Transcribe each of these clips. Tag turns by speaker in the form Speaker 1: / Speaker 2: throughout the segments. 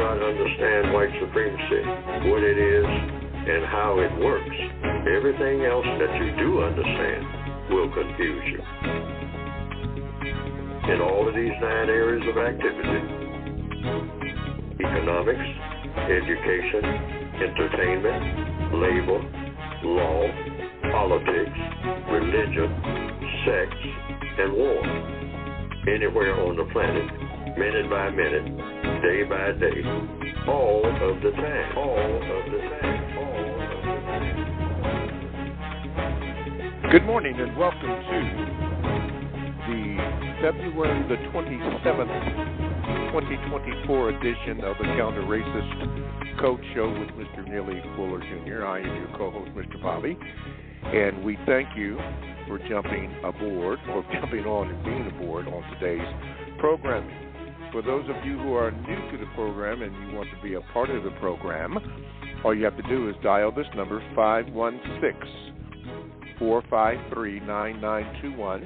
Speaker 1: not understand white supremacy, what it is, and how it works, everything else that you do understand will confuse you. In all of these 9 areas of activity, economics, education, entertainment, labor, law, politics, religion, sex, and war. Anywhere on the planet, minute by minute, day by day, all of the time, all of the time, all of the time.
Speaker 2: Good morning and welcome to the February the 27th, 2024 edition of the Counter-Racist Coach Show with Mr. Neely Fuller Jr. I am your co-host, Mr. Bobby, and we thank you for jumping aboard or jumping on and being aboard on today's programming. For those of you who are new to the program and you want to be a part of the program, all you have to do is dial this number, 516-453-9921.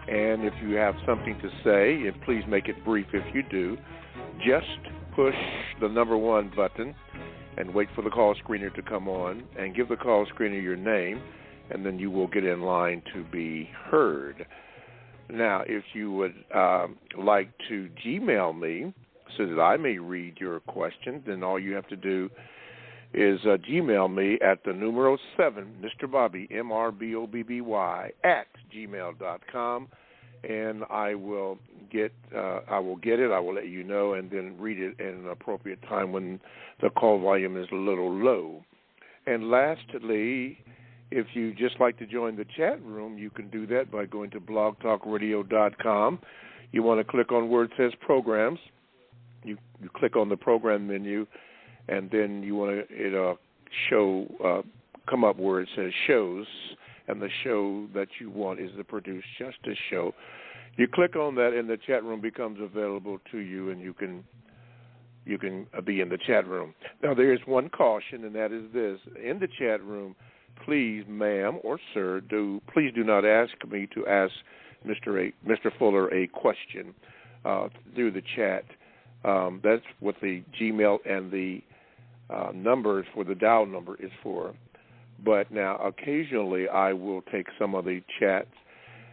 Speaker 2: And if you have something to say, and please make it brief if you do, just push the number 1 button and wait for the call screener to come on and give the call screener your name, and then you will get in line to be heard. Now, if you would like to Gmail me so that I may read your question, then all you have to do is Gmail me at the numero 7, Mr. Bobby, MRBOBBY, @gmail.com, and I will get it. I will let you know, and then read it at an appropriate time when the call volume is a little low. And lastly, if you just like to join the chat room, you can do that by going to blogtalkradio.com. You want to click on where it says programs. You click on the program menu, and then you want to come up where it says shows, and the show that you want is the Produce Justice Show. You click on that, and the chat room becomes available to you, and you can be in the chat room. Now, there is one caution, and that is this: in the chat room, please, ma'am or sir, please do not ask me to ask Mr. Fuller a question through the chat. That's what the Gmail and the numbers for the dial number is for. But now, occasionally, I will take some of the chats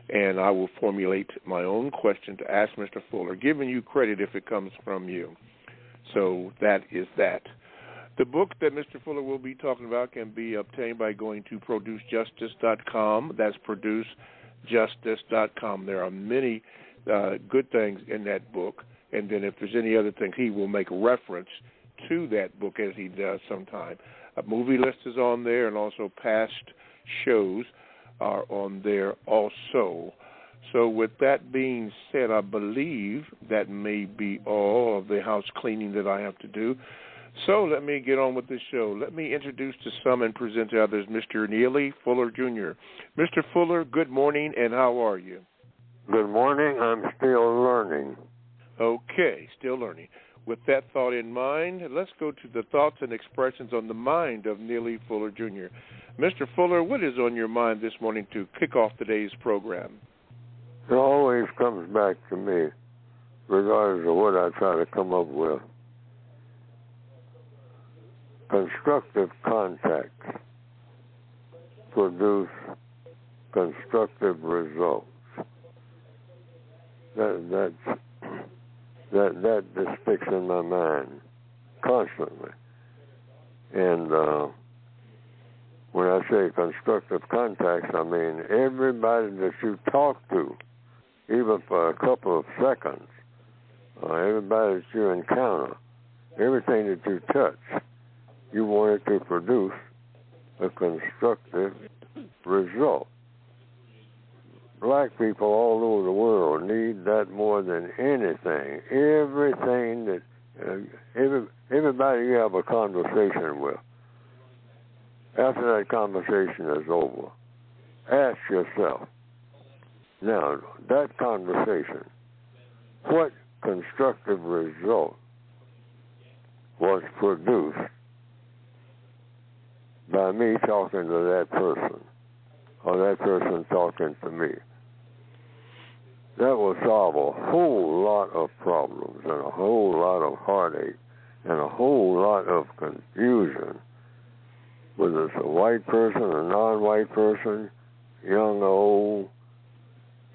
Speaker 2: and I will formulate my own question to ask Mr. Fuller, giving you credit if it comes from you. So that is that. The book that Mr. Fuller will be talking about can be obtained by going to producejustice.com. That's producejustice.com. There are many good things in that book, and then if there's any other things, he will make reference to that book as he does sometime. A movie list is on there, and also past shows are on there also. So with that being said, I believe that may be all of the house cleaning that I have to do. So let me get on with the show. Let me introduce to some and present to others Mr. Neely Fuller Jr. Mr. Fuller, good morning, and how are you?
Speaker 1: Good morning. I'm still learning.
Speaker 2: Okay, still learning. With that thought in mind, let's go to the thoughts and expressions on the mind of Neely Fuller Jr. Mr. Fuller, what is on your mind this morning to kick off today's program?
Speaker 1: It always comes back to me, regardless of what I try to come up with. Constructive contacts produce constructive results. That just sticks in my mind constantly. And when I say constructive contacts, I mean everybody that you talk to, even for a couple of seconds, everybody that you encounter, everything that you touch, you want it to produce a constructive result. Black people all over the world need that more than anything. Everything that everybody you have a conversation with, after that conversation is over, ask yourself, now, that conversation, what constructive result was produced by me talking to that person, or that person talking to me? That will solve a whole lot of problems and a whole lot of heartache and a whole lot of confusion, whether it's a white person, a non-white person, young or old,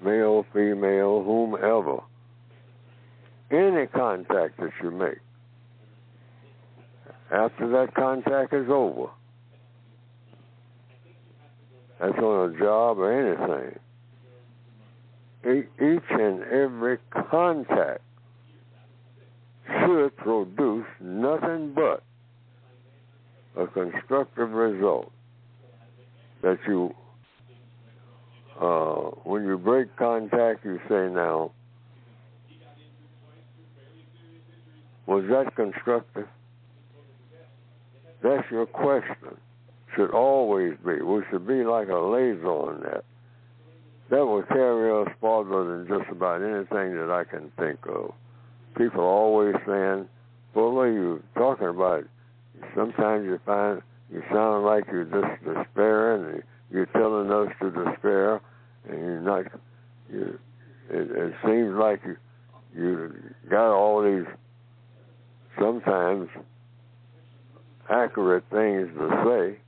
Speaker 1: male, female, whomever. Any contact that you make, after that contact is over, that's on a job or anything, each and every contact should produce nothing but a constructive result. That you, when you break contact, you say, now, was that constructive? That's your question. Should always be. We should be like a laser on that. That will carry us farther than just about anything that I can think of. People are always saying, well, what are you talking about? Sometimes you find you sound like you're just despairing, and you're telling us to despair, and you're not. It seems like you got all these sometimes accurate things to say,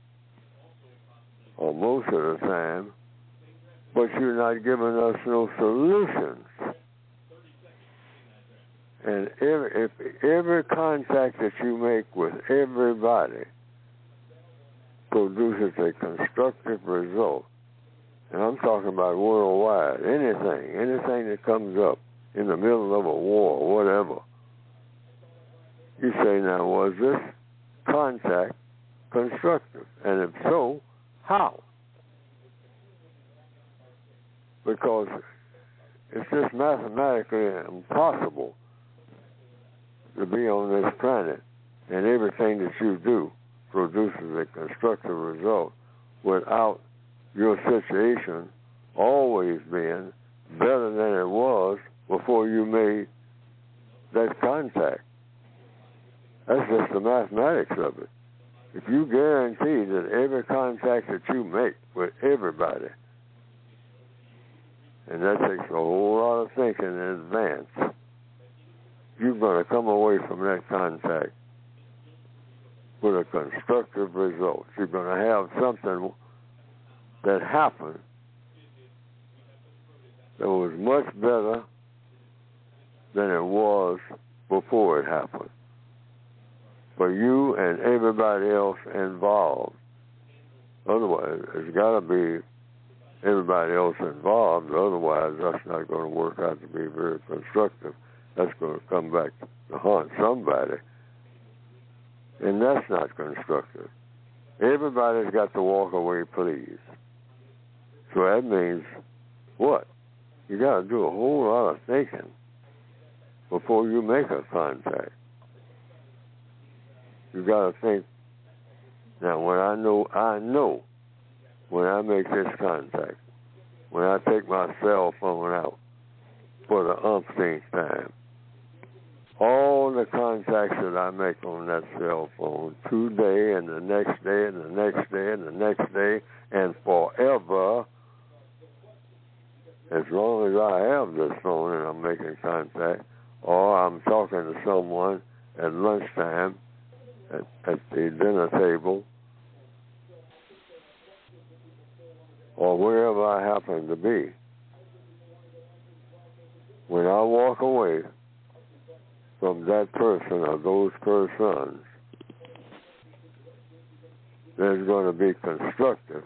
Speaker 1: or most of the time, but you're not giving us no solutions. And if every contact that you make with everybody produces a constructive result, and I'm talking about worldwide, anything that comes up in the middle of a war or whatever, you say, now, was this contact constructive? And if so, how? Because it's just mathematically impossible to be on this planet and everything that you do produces a constructive result without your situation always being better than it was before you made that contact. That's just the mathematics of it. If you guarantee that every contact that you make with everybody, and that takes a whole lot of thinking in advance, you're going to come away from that contact with a constructive result. You're going to have something that happened that was much better than it was before it happened, for you and everybody else involved. Otherwise, there's got to be everybody else involved. Otherwise, that's not going to work out to be very constructive. That's going to come back to haunt somebody. And that's not constructive. Everybody's got to walk away pleased. So that means what? You got to do a whole lot of thinking before you make a contact. You got to think, now when I know when I make this contact, when I take my cell phone out for the umpteenth time, all the contacts that I make on that cell phone today and the next day and the next day and the next day and forever, as long as I have this phone and I'm making contact, or I'm talking to someone at lunchtime at the dinner table, or wherever I happen to be, when I walk away from that person or those persons, there's going to be constructive.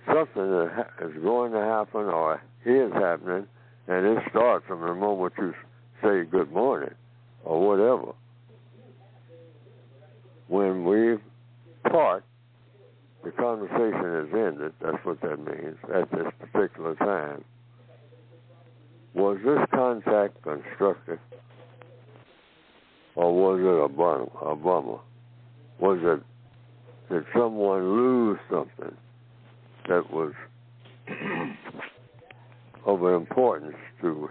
Speaker 1: Something that is going to happen or is happening, and it starts from the moment you say good morning or whatever. When we part, the conversation is ended. That's what that means at this particular time. Was this contact constructive, or was it a bummer? Did someone lose something that was of importance to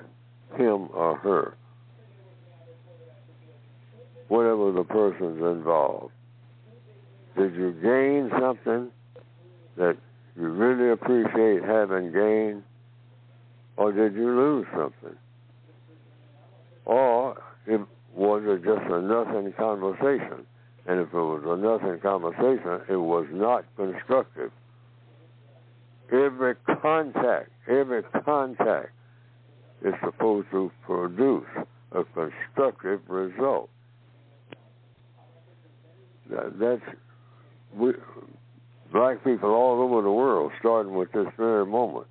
Speaker 1: him or her? Whatever the person's involved. Did you gain something that you really appreciate having gained, or did you lose something? Or was it just a nothing conversation? And if it was a nothing conversation, it was not constructive. Every contact is supposed to produce a constructive result. Black people all over the world, starting with this very moment,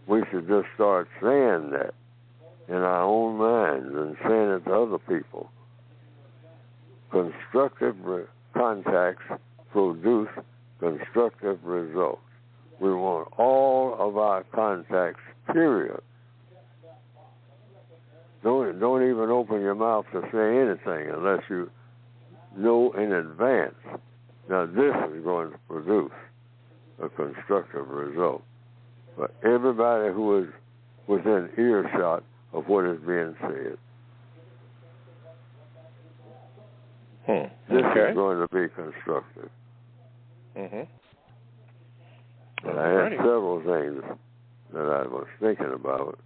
Speaker 1: we should just start saying that in our own minds and saying it to other people. Constructive contacts produce constructive results. We want all of our contacts, period. Don't even open your mouth to say anything unless you know in advance. Now this is going to produce a constructive result. But everybody who is within earshot of what is being said. This is going to be constructive. And I had several things that I was thinking about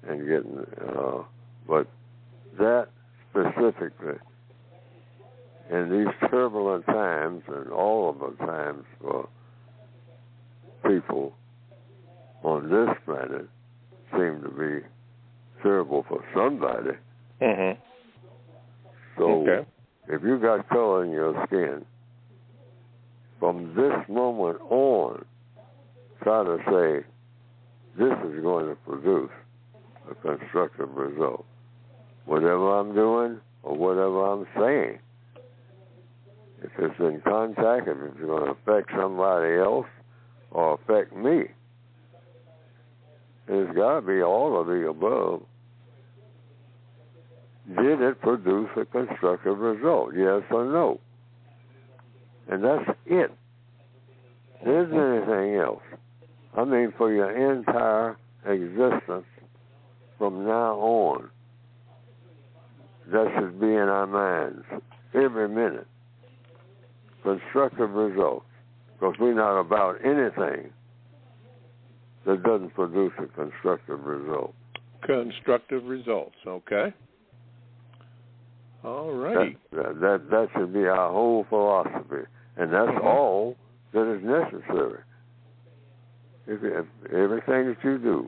Speaker 1: and getting, but that specifically, in these turbulent times, and all of the times for people on this planet seem to be terrible for somebody. So if you got color in your skin, from this moment on, try to say, this is going to produce a constructive result. Whatever I'm doing or whatever I'm saying, if it's in contact, if it's going to affect somebody else or affect me, it's got to be all of the above. Did it produce a constructive result? Yes or no? And that's it. There isn't anything else. I mean, for your entire existence from now on, that should be in our minds every minute. Constructive results. Because we're not about anything that doesn't produce a constructive result.
Speaker 2: Constructive results, okay. All right.
Speaker 1: That should be our whole philosophy. And that's all that is necessary. If everything that you do,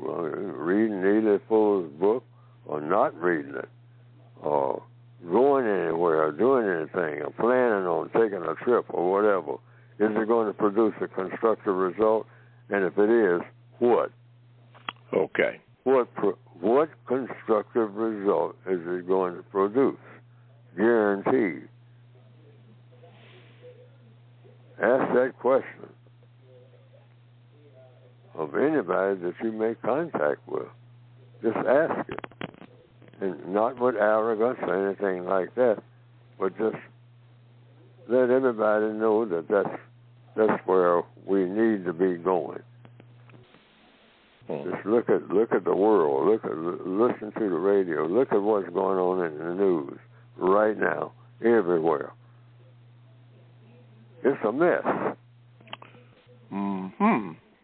Speaker 1: reading Neely Fuller's book or not reading it, or going anywhere or doing anything, or planning on taking a trip or whatever, is it going to produce a constructive result? And if it is, what?
Speaker 2: Okay.
Speaker 1: What constructive result is it going to produce? Guaranteed. Ask that question of anybody that you make contact with. Just ask it. And not with arrogance or anything like that, but just let everybody know that that's where we need to be going. Just look at the world. Listen to the radio. Look at what's going on in the news right now, everywhere. It's a mess.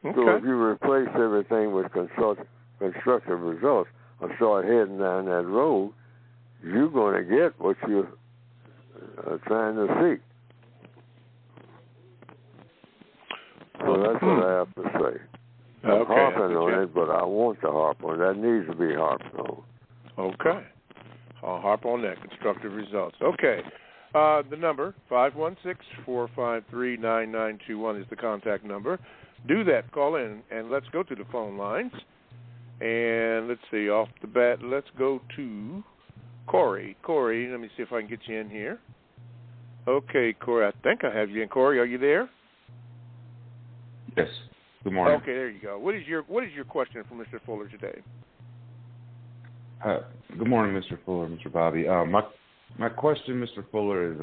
Speaker 2: Okay.
Speaker 1: So if you replace everything with constructive results or start heading down that road, you're going to get what you're trying to seek. So that's what I have to say. I'm harping on it, but I want to harp on it. That needs to be harped on.
Speaker 2: Okay. I'll harp on that. Constructive results. Okay. The number, 516-453-9921 is the contact number. Do that. Call in, and let's go to the phone lines. And let's see, off the bat, let's go to Corey. Corey, let me see if I can get you in here. Okay, Corey, I think I have you in. Corey, are you there?
Speaker 3: Yes. Good morning.
Speaker 2: Okay, there you go. What is your question for Mr. Fuller today?
Speaker 3: Good morning, Mr. Fuller, Mr. Bobby. My question, Mr. Fuller, is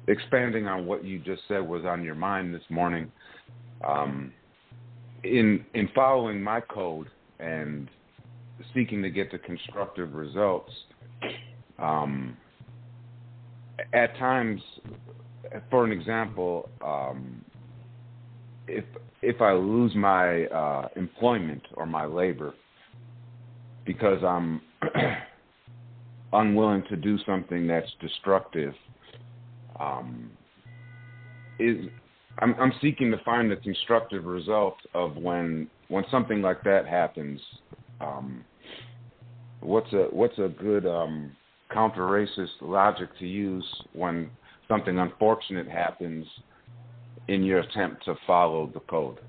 Speaker 3: expanding on what you just said was on your mind this morning. In following my code and seeking to get to constructive results, at times, for an example, if I lose my employment or my labor, because I'm unwilling to do something that's destructive, I'm seeking to find the constructive result of when something like that happens. What's a good counter-racist logic to use when something unfortunate happens in your attempt to follow the code?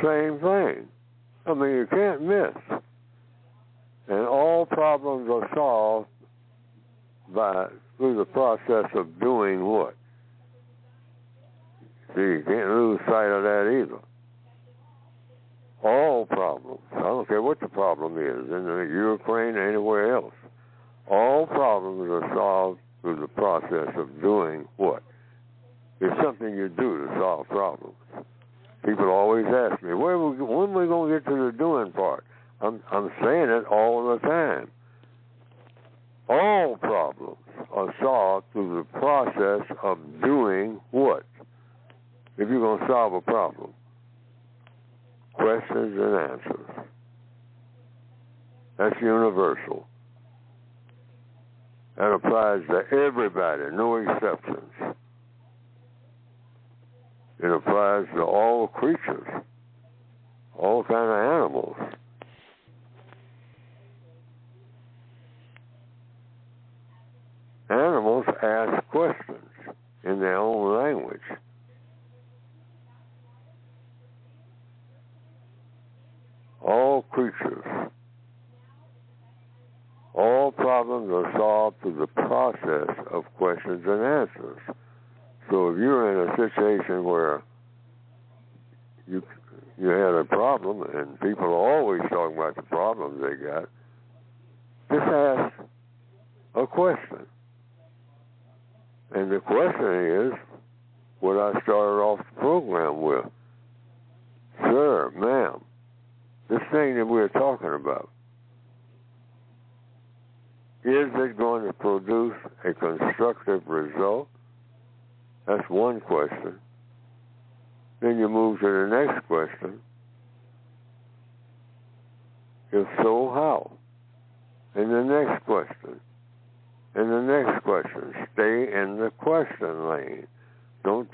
Speaker 1: Same thing. I mean, you can't miss. And all problems are solved through the process of doing what? See, you can't lose sight of that either. All problems, I don't care what the problem is, in the Ukraine or anywhere else, all problems are solved through the process of doing what? It's something you do to solve problems. People always ask me, when are we going to get to the doing part? I'm saying it all the time. All problems are solved through the process of doing what? If you're going to solve a problem, questions and answers. That's universal. That applies to everybody, no exceptions. It applies to all creatures, all kind of animals. Animals ask questions in their own language. All creatures, all problems are solved through the process of questions and answers. So if you're in a situation where you had a problem, and people are always talking about the problems they got, just ask a question. And the question is what I started off the program with. Sir, ma'am, this thing that we're talking about, is it going to produce a constructive result? That's one question. Then you move to the next question. If so, how? And the next question. And the next question. Stay in the question lane. Don't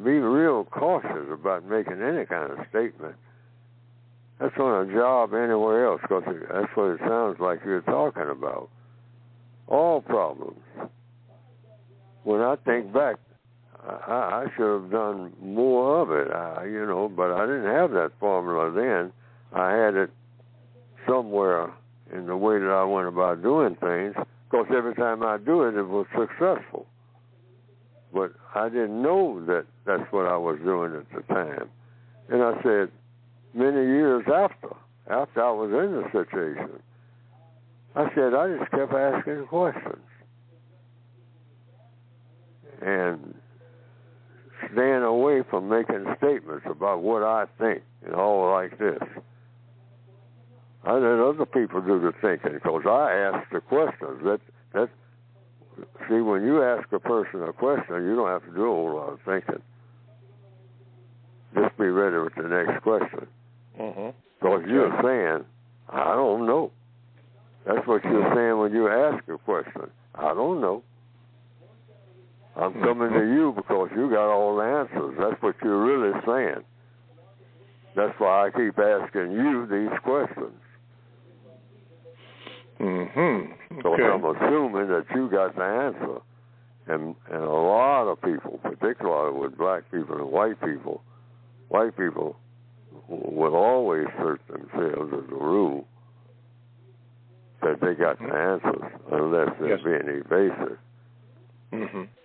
Speaker 1: be real cautious about making any kind of statement. That's on a job anywhere else, because that's what it sounds like you're talking about. All problems. When I think back, I should have done more of it, but I didn't have that formula then. I had it somewhere in the way that I went about doing things, because every time I do it, it was successful. But I didn't know that that's what I was doing at the time. And I said, many years after I was in the situation, I said, I just kept asking questions and staying away from making statements about what I think and all like this. I let other people do the thinking, because I ask the questions. See, when you ask a person a question, you don't have to do a whole lot of thinking. Just be ready with the next question. Because you're saying, I don't know. That's what you're saying when you ask a question. I don't know. I'm coming to you because you got all the answers. That's what you're really saying. That's why I keep asking you these questions. Because I'm assuming that you got the answer. And a lot of people, particularly with black people and white people will always assert themselves as a rule that they got the answers, unless they're being evasive.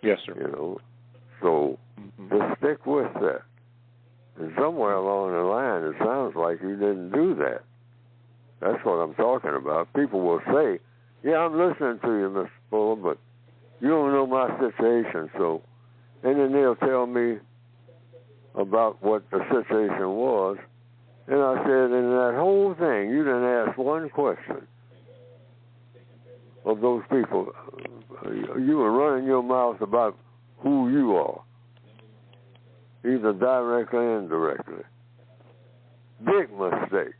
Speaker 2: Yes, sir.
Speaker 1: So just stick with that. And somewhere along the line, it sounds like you didn't do that. That's what I'm talking about. People will say, yeah, I'm listening to you, Mr. Fuller, but you don't know my situation, so. And then they'll tell me about what the situation was. And I said, in that whole thing, you didn't ask one question of those people. You were running your mouth about who you are, either directly or indirectly. Big mistake.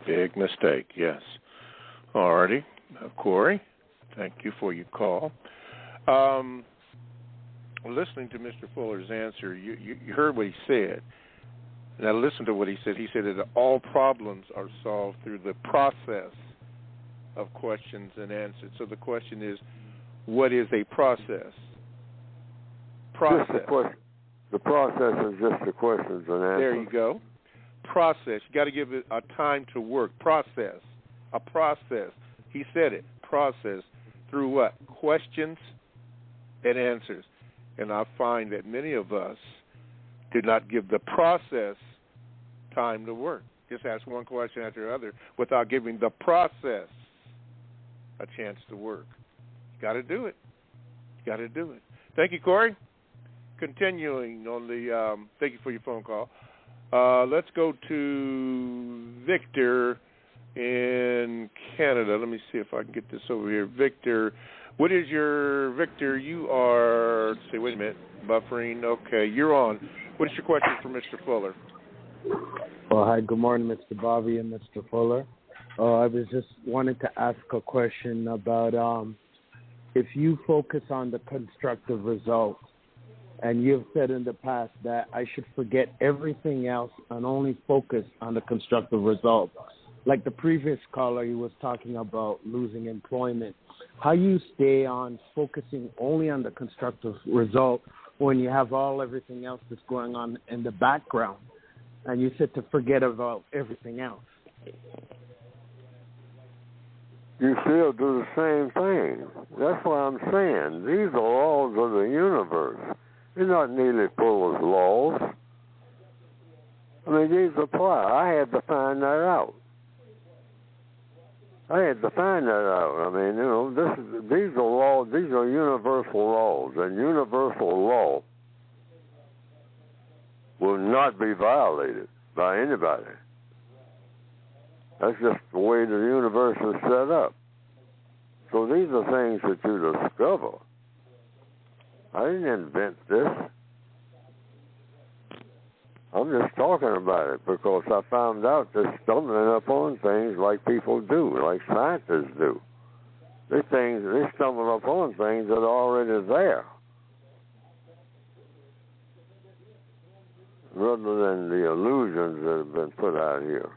Speaker 2: Big mistake, yes. All righty. Corey, thank you for your call. Listening to Mr. Fuller's answer, you heard what he said. Now listen to what he said. He said that all problems are solved through the process of questions and answers. So the question is, what is a process? Process.
Speaker 1: The process is just the questions and answers.
Speaker 2: There you go. Process. You got to give it a time to work. Process. A process. He said it. Process. Through what? Questions and answers. And I find that many of us do not give the process time to work. Just ask one question after the other without giving the process a chance to work. You got to do it. You got to do it. Thank you, Corey. Continuing on the, thank you for your phone call. Let's go to Victor in Canada. Let me see if I can get this over here. Victor, Victor, you are, let's see, wait a minute, buffering. Okay, you're on. What is your question for Mr. Fuller?
Speaker 4: Well, hi, good morning, Mr. Bobby and Mr. Fuller. I was just wanting to ask a question about if you focus on the constructive results, and you've said in the past that I should forget everything else and only focus on the constructive result. Like the previous caller, he was talking about losing employment. How you stay on focusing only on the constructive result when you have everything else that's going on in the background, and you said to forget about everything else.
Speaker 1: You still do the same thing. That's what I'm saying. These are laws of the universe. They're not Neely Fuller's laws. I mean, these apply. I had to find that out. I mean, you know, these are laws. These are universal laws, and universal law will not be violated by anybody. That's just the way the universe is set up. So these are things that you discover. I didn't invent this. I'm just talking about it because I found out that stumbling upon things like people do, like scientists do. They stumble upon things that are already there, rather than the illusions that have been put out here.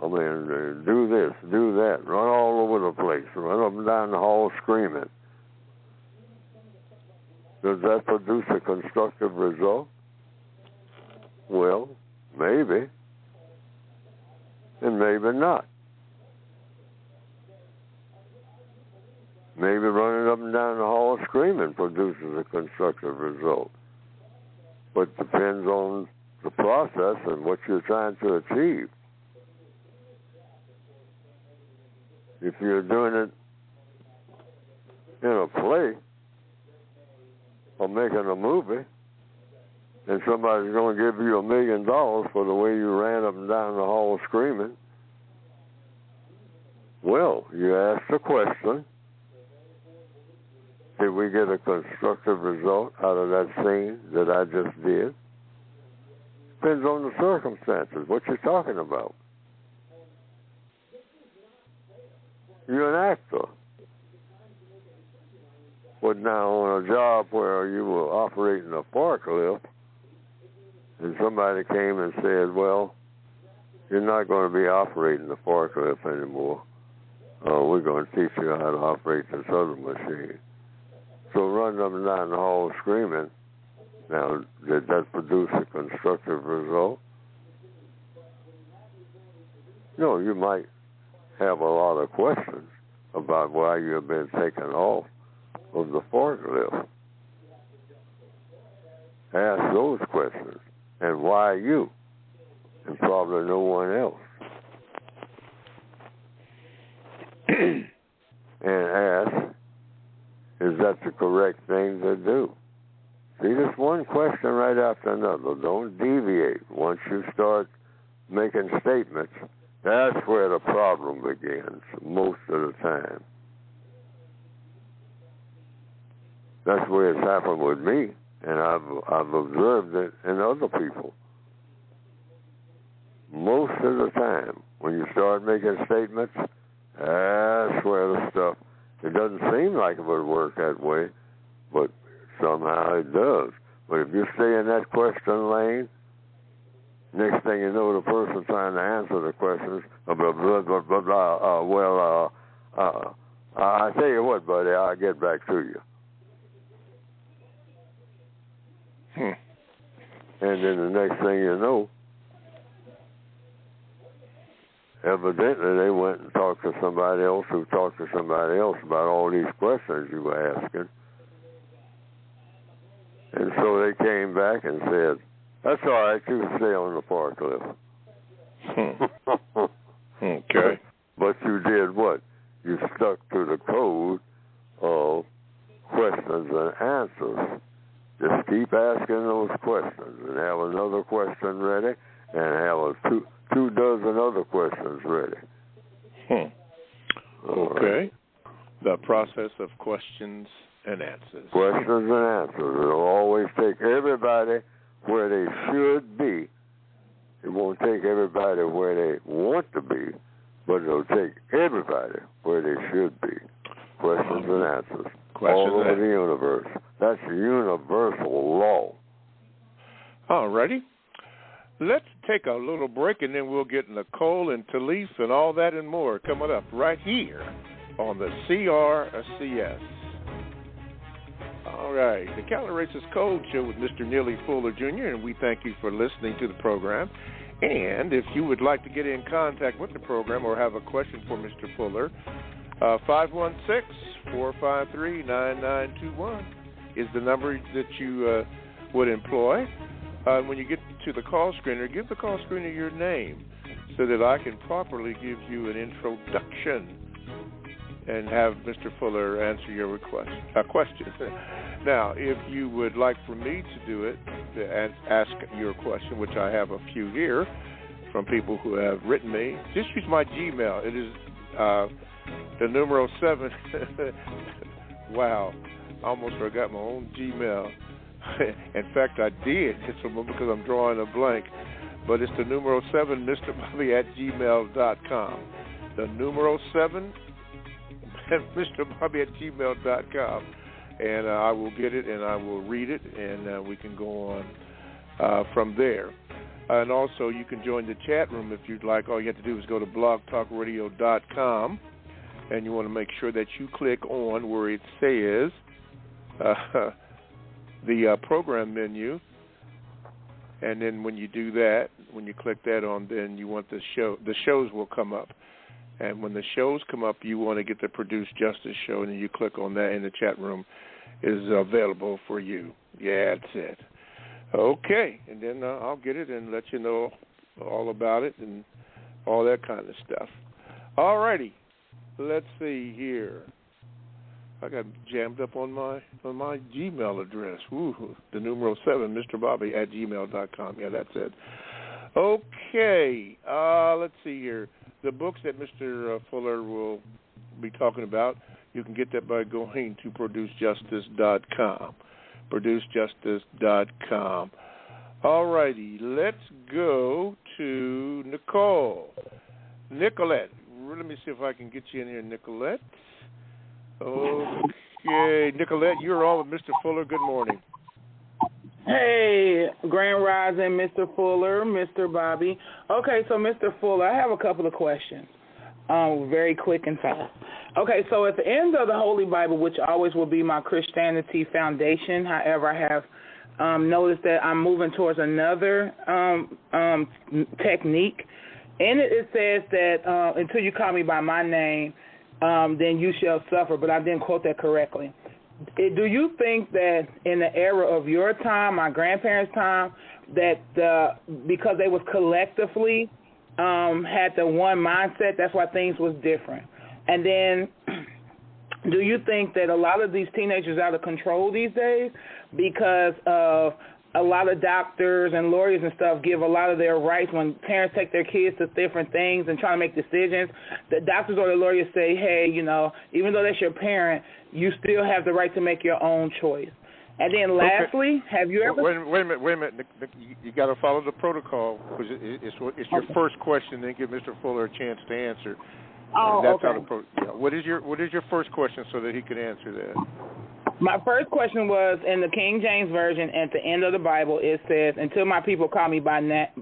Speaker 1: I mean, do this, do that, run all over the place, run up and down the hall screaming. Does that produce a constructive result? Well, maybe, and maybe not. Maybe running up and down the hall screaming produces a constructive result. But it depends on the process and what you're trying to achieve. If you're doing it in a play or making a movie, and somebody's going to give you $1 million for the way you ran up and down the hall screaming, well, you ask the question, did we get a constructive result out of that scene that I just did? Depends on the circumstances, what you're talking about. You're an actor. But now on a job where you were operating a forklift, and somebody came and said, well, you're not going to be operating the forklift anymore. We're going to teach you how to operate this other machine. So run up and down the hall screaming. Now, did that produce a constructive result? No, you might have a lot of questions about why you have been taken off of the forklift. Ask those questions. And why you? And probably no one else. And ask, is that the correct thing to do? See, just one question right after another. Don't deviate. Once you start making statements, that's where the problem begins most of the time. That's the way it's happened with me, and I've observed it in other people. Most of the time, when you start making statements, that's where the stuff, it doesn't seem like it would work that way, but somehow it does. But if you stay in that question lane, next thing you know, the person trying to answer the questions, blah, blah, blah, blah, blah, I tell you what, buddy, I'll get back to you. And then the next thing you know, evidently they went and talked to somebody else who talked to somebody else about all these questions you were asking. And so they came back and said, that's all right, you can stay on the forklift.
Speaker 2: Okay.
Speaker 1: But you did what? You stuck to the code of questions and answers. Just keep asking those questions and have another question ready and have two dozen other questions ready.
Speaker 2: Okay. Right. The process of questions and answers.
Speaker 1: Questions and answers. It'll always take everybody where they should be. It won't take everybody where they want to be, but it'll take everybody where they should be. Questions and answers. All over the universe. That's a universal law.
Speaker 2: All righty. Let's take a little break, and then we'll get Nicole and Talise and all that and more coming up right here on the CRCS. All right. The Calibration Code Show with Mr. Neely Fuller, Jr., and we thank you for listening to the program. And if you would like to get in contact with the program or have a question for Mr. Fuller, 516-453-9921 is the number that you would employ. When you get to the call screener, give the call screener your name so that I can properly give you an introduction and have Mr. Fuller answer your question. Now, if you would like for me to do it, to ask your question, which I have a few here from people who have written me, just use my Gmail. It is the numero 7. Wow, I almost forgot my own Gmail. In fact, I did. It's because I'm drawing a blank. But it's the numero 7, MrBobby@gmail.com. The numero 7, MrBobby@gmail.com. And I will get it and I will read it, and we can go on from there. And also, you can join the chat room if you'd like. All you have to do is go to blogtalkradio.com, and you want to make sure that you click on where it says the program menu. And then when you do that, when you click that on, then you want the shows will come up. And when the shows come up, you want to get the Produce Justice show, and then you click on that, and the chat room is available for you. Yeah, that's it. Okay, and then I'll get it and let you know all about it and all that kind of stuff. All righty, let's see here. I got jammed up on my Gmail address. Woo, the numero 7, MrBobby@gmail.com. Yeah, that's it. Okay, let's see here. The books that Mr. Fuller will be talking about, you can get that by going to ProduceJustice.com. ProduceJustice.com. All righty, let's go to Nicole. Nicolette. Let me see if I can get you in here, Nicolette. Okay, Nicolette, you're on with Mr. Fuller. Good morning.
Speaker 5: Hey, Grand Rising, Mr. Fuller, Mr. Bobby. Okay, so Mr. Fuller, I have a couple of questions, very quick and fast. Okay, so at the end of the Holy Bible, which always will be my Christianity foundation, however, I have noticed that I'm moving towards another technique. In it says that until you call me by my name, then you shall suffer, but I didn't quote that correctly. Do you think that in the era of your time, my grandparents' time, that because they was collectively had the one mindset, that's why things was different? And then do you think that a lot of these teenagers are out of control these days because of a lot of doctors and lawyers and stuff give a lot of their rights when parents take their kids to different things and try to make decisions? The doctors or the lawyers say, hey, even though that's your parent, you still have the right to make your own choice. And then lastly, have you ever...
Speaker 2: Wait a minute. You got to follow the protocol, because it's your first question, then give Mr. Fuller a chance to answer.
Speaker 5: Oh,
Speaker 2: that's
Speaker 5: okay.
Speaker 2: What is your first question so that he could answer that?
Speaker 5: My first question was, in the King James Version, at the end of the Bible, it says, until my people call me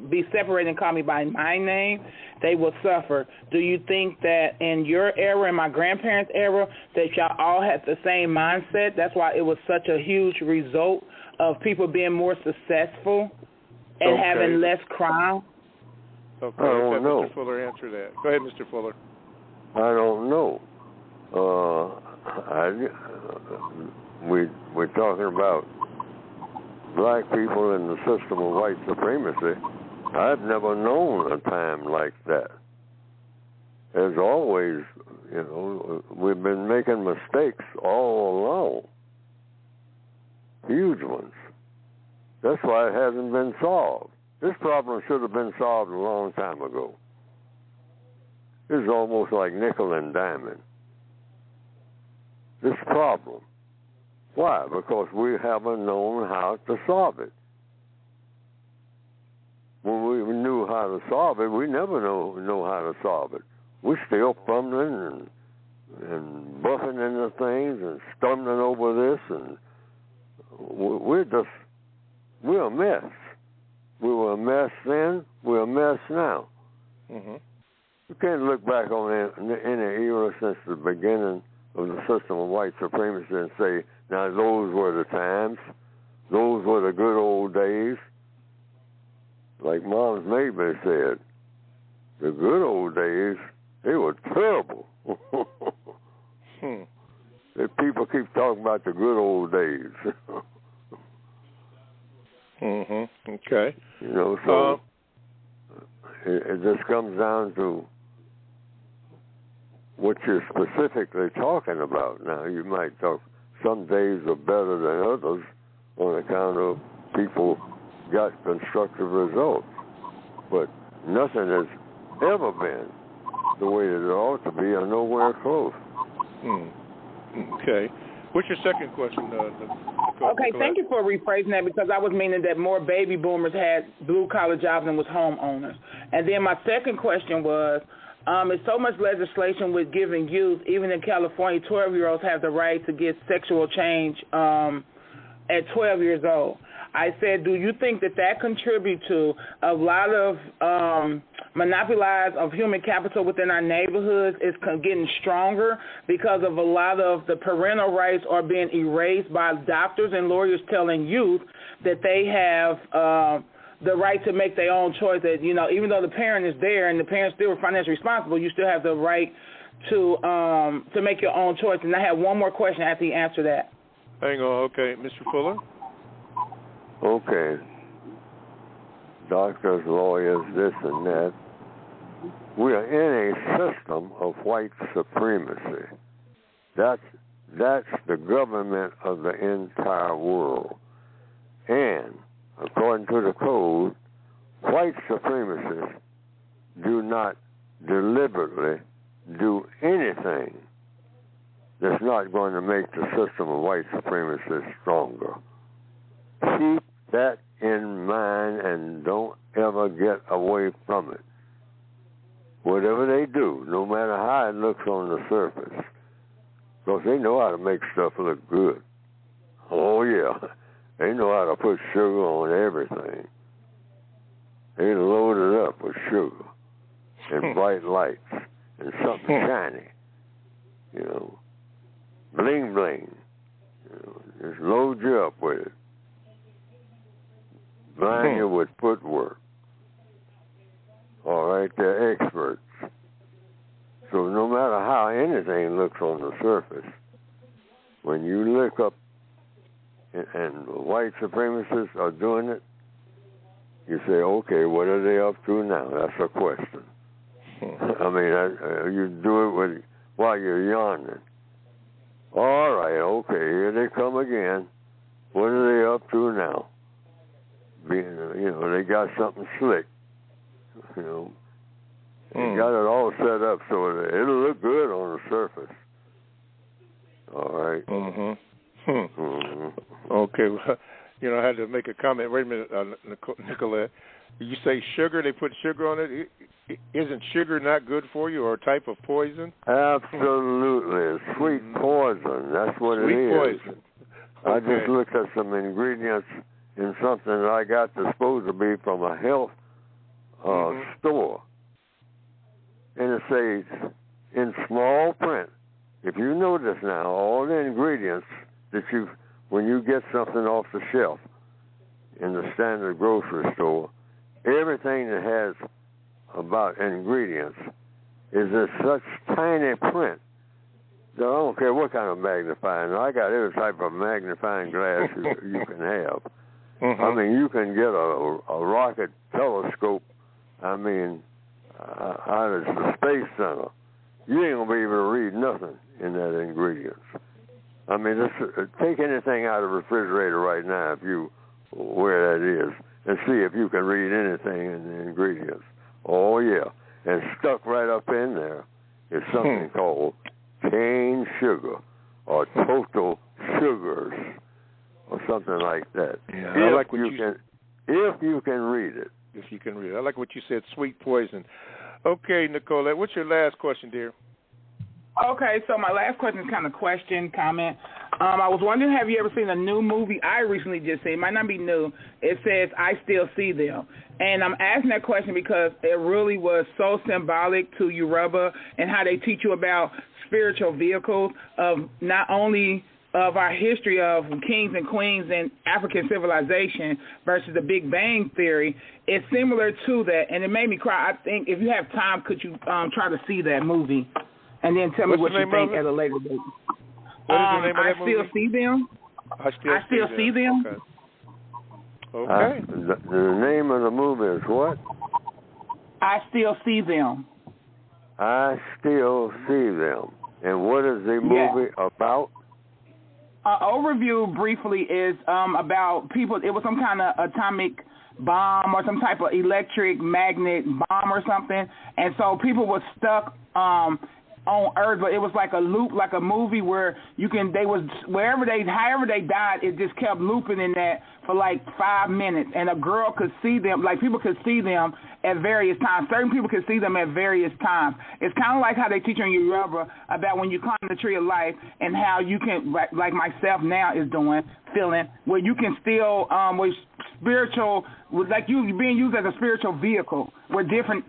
Speaker 5: be separated and call me by my name, they will suffer. Do you think that in your era and my grandparents' era, that y'all all had the same mindset? That's why it was such a huge result of people being more successful and having less crime?
Speaker 2: Okay, let Mr. Fuller answer that. Go ahead, Mr. Fuller.
Speaker 1: I don't know. We're talking about black people in the system of white supremacy. I've never known a time like that. As always, we've been making mistakes all along. Huge ones. That's why it hasn't been solved. This problem should have been solved a long time ago. It's almost like nickel and diamond. This problem. Why? Because we haven't known how to solve it. When we knew how to solve it, we never know how to solve it. We're still fumbling and buffing into things and stumbling over this, and we're a mess. We were a mess then, we're a mess now.
Speaker 2: Mm-hmm.
Speaker 1: You can't look back on any era since the beginning of the system of white supremacy and say, now those were the times, those were the good old days. Like Mom's Maybe said, the good old days, they were terrible. People keep talking about the good old days.
Speaker 2: Mm-hmm. Okay.
Speaker 1: So it just comes down to what you're specifically talking about. Now, you might talk, some days are better than others on account of people got constructive results. But nothing has ever been the way that it ought to be or nowhere close.
Speaker 2: Okay. What's your second question,
Speaker 5: Okay, thank you for rephrasing that, because I was meaning that more baby boomers had blue-collar jobs and was homeowners. And then my second question was, there's so much legislation with giving youth, even in California, 12-year-olds have the right to get sexual change at 12 years old. I said, do you think that contributes to a lot of monopolized of human capital within our neighborhoods is getting stronger because of a lot of the parental rights are being erased by doctors and lawyers telling youth that they have the right to make their own choice, that, even though the parent is there and the parent still financially responsible, you still have the right to make your own choice. And I have one more question after you answer that.
Speaker 2: Hang on. Okay. Mr. Fuller?
Speaker 1: Okay. Doctors, lawyers, this and that. We are in a system of white supremacy. That's the government of the entire world. And according to the code, white supremacists do not deliberately do anything that's not going to make the system of white supremacy stronger. Keep that in mind and don't ever get away from it. Whatever they do, no matter how it looks on the surface, because they know how to make stuff look good. Oh, yeah. They know how to put sugar on everything. They load it up with sugar and bright lights and something shiny. Bling, bling. Just load you up with it. Blind you with footwork. All right, they're experts. So no matter how anything looks on the surface, when you look up and white supremacists are doing it, you say, okay, what are they up to now? That's a question. I mean, you do it while you're yawning. All right, okay, here they come again. What are they up to now? They got something slick. They got it all set up so that it'll look good on the surface. All right.
Speaker 2: Mm-hmm. Okay. Well, I had to make a comment. Wait a minute, Nicolette. You say sugar, they put sugar on it. Isn't sugar not good for you or a type of poison?
Speaker 1: Absolutely. Sweet poison. That's what it is.
Speaker 2: Sweet poison. Okay.
Speaker 1: I just looked at some ingredients in something that I got that's supposed to be from a health store. And it says in small print, if you notice now, all the ingredients that when you get something off the shelf in the standard grocery store, everything that has about ingredients is in such tiny print that I don't care what kind of magnifying. I got every type of magnifying glass you can have. I mean, you can get a rocket telescope, out of the Space Center. You ain't going to be able to read nothing in that ingredients. I mean, take anything out of the refrigerator right now, where that is, and see if you can read anything in the ingredients. Oh, yeah. And stuck right up in there is something called cane sugar or total sugars or something like that.
Speaker 2: Yeah, I like what
Speaker 1: if you can read it.
Speaker 2: If you can read it. I like what you said, sweet poison. Okay, Nicolette, what's your last question, dear?
Speaker 5: Okay, so my last question is kind of comment. I was wondering, have you ever seen a new movie I recently just seen? It might not be new. It says, I Still See Them. And I'm asking that question because it really was so symbolic to Yoruba and how they teach you about spiritual vehicles of not only of our history of kings and queens and African civilization versus the Big Bang Theory. It's similar to that, and it made me cry. I think if you have time, could you try to see that movie and then tell me what you think at a later date?
Speaker 2: What is the name of that movie?
Speaker 5: I Still See Them.
Speaker 2: I Still See Them. Okay.
Speaker 1: The name of the movie is what?
Speaker 5: I Still See Them.
Speaker 1: I Still See Them. And what is the movie about?
Speaker 5: Overview briefly is about people. It was some kind of atomic bomb or some type of electric magnet bomb or something, and so people were stuck on Earth, but it was like a loop, like a movie where however they died, it just kept looping in that for like 5 minutes, and a girl could see them, like people could see them at various times. Certain people could see them at various times. It's kind of like how they teach on Yoruba about when you climb the tree of life and how you can, like myself now is feeling, where you can still, with spiritual, like you being used as a spiritual vehicle, with different,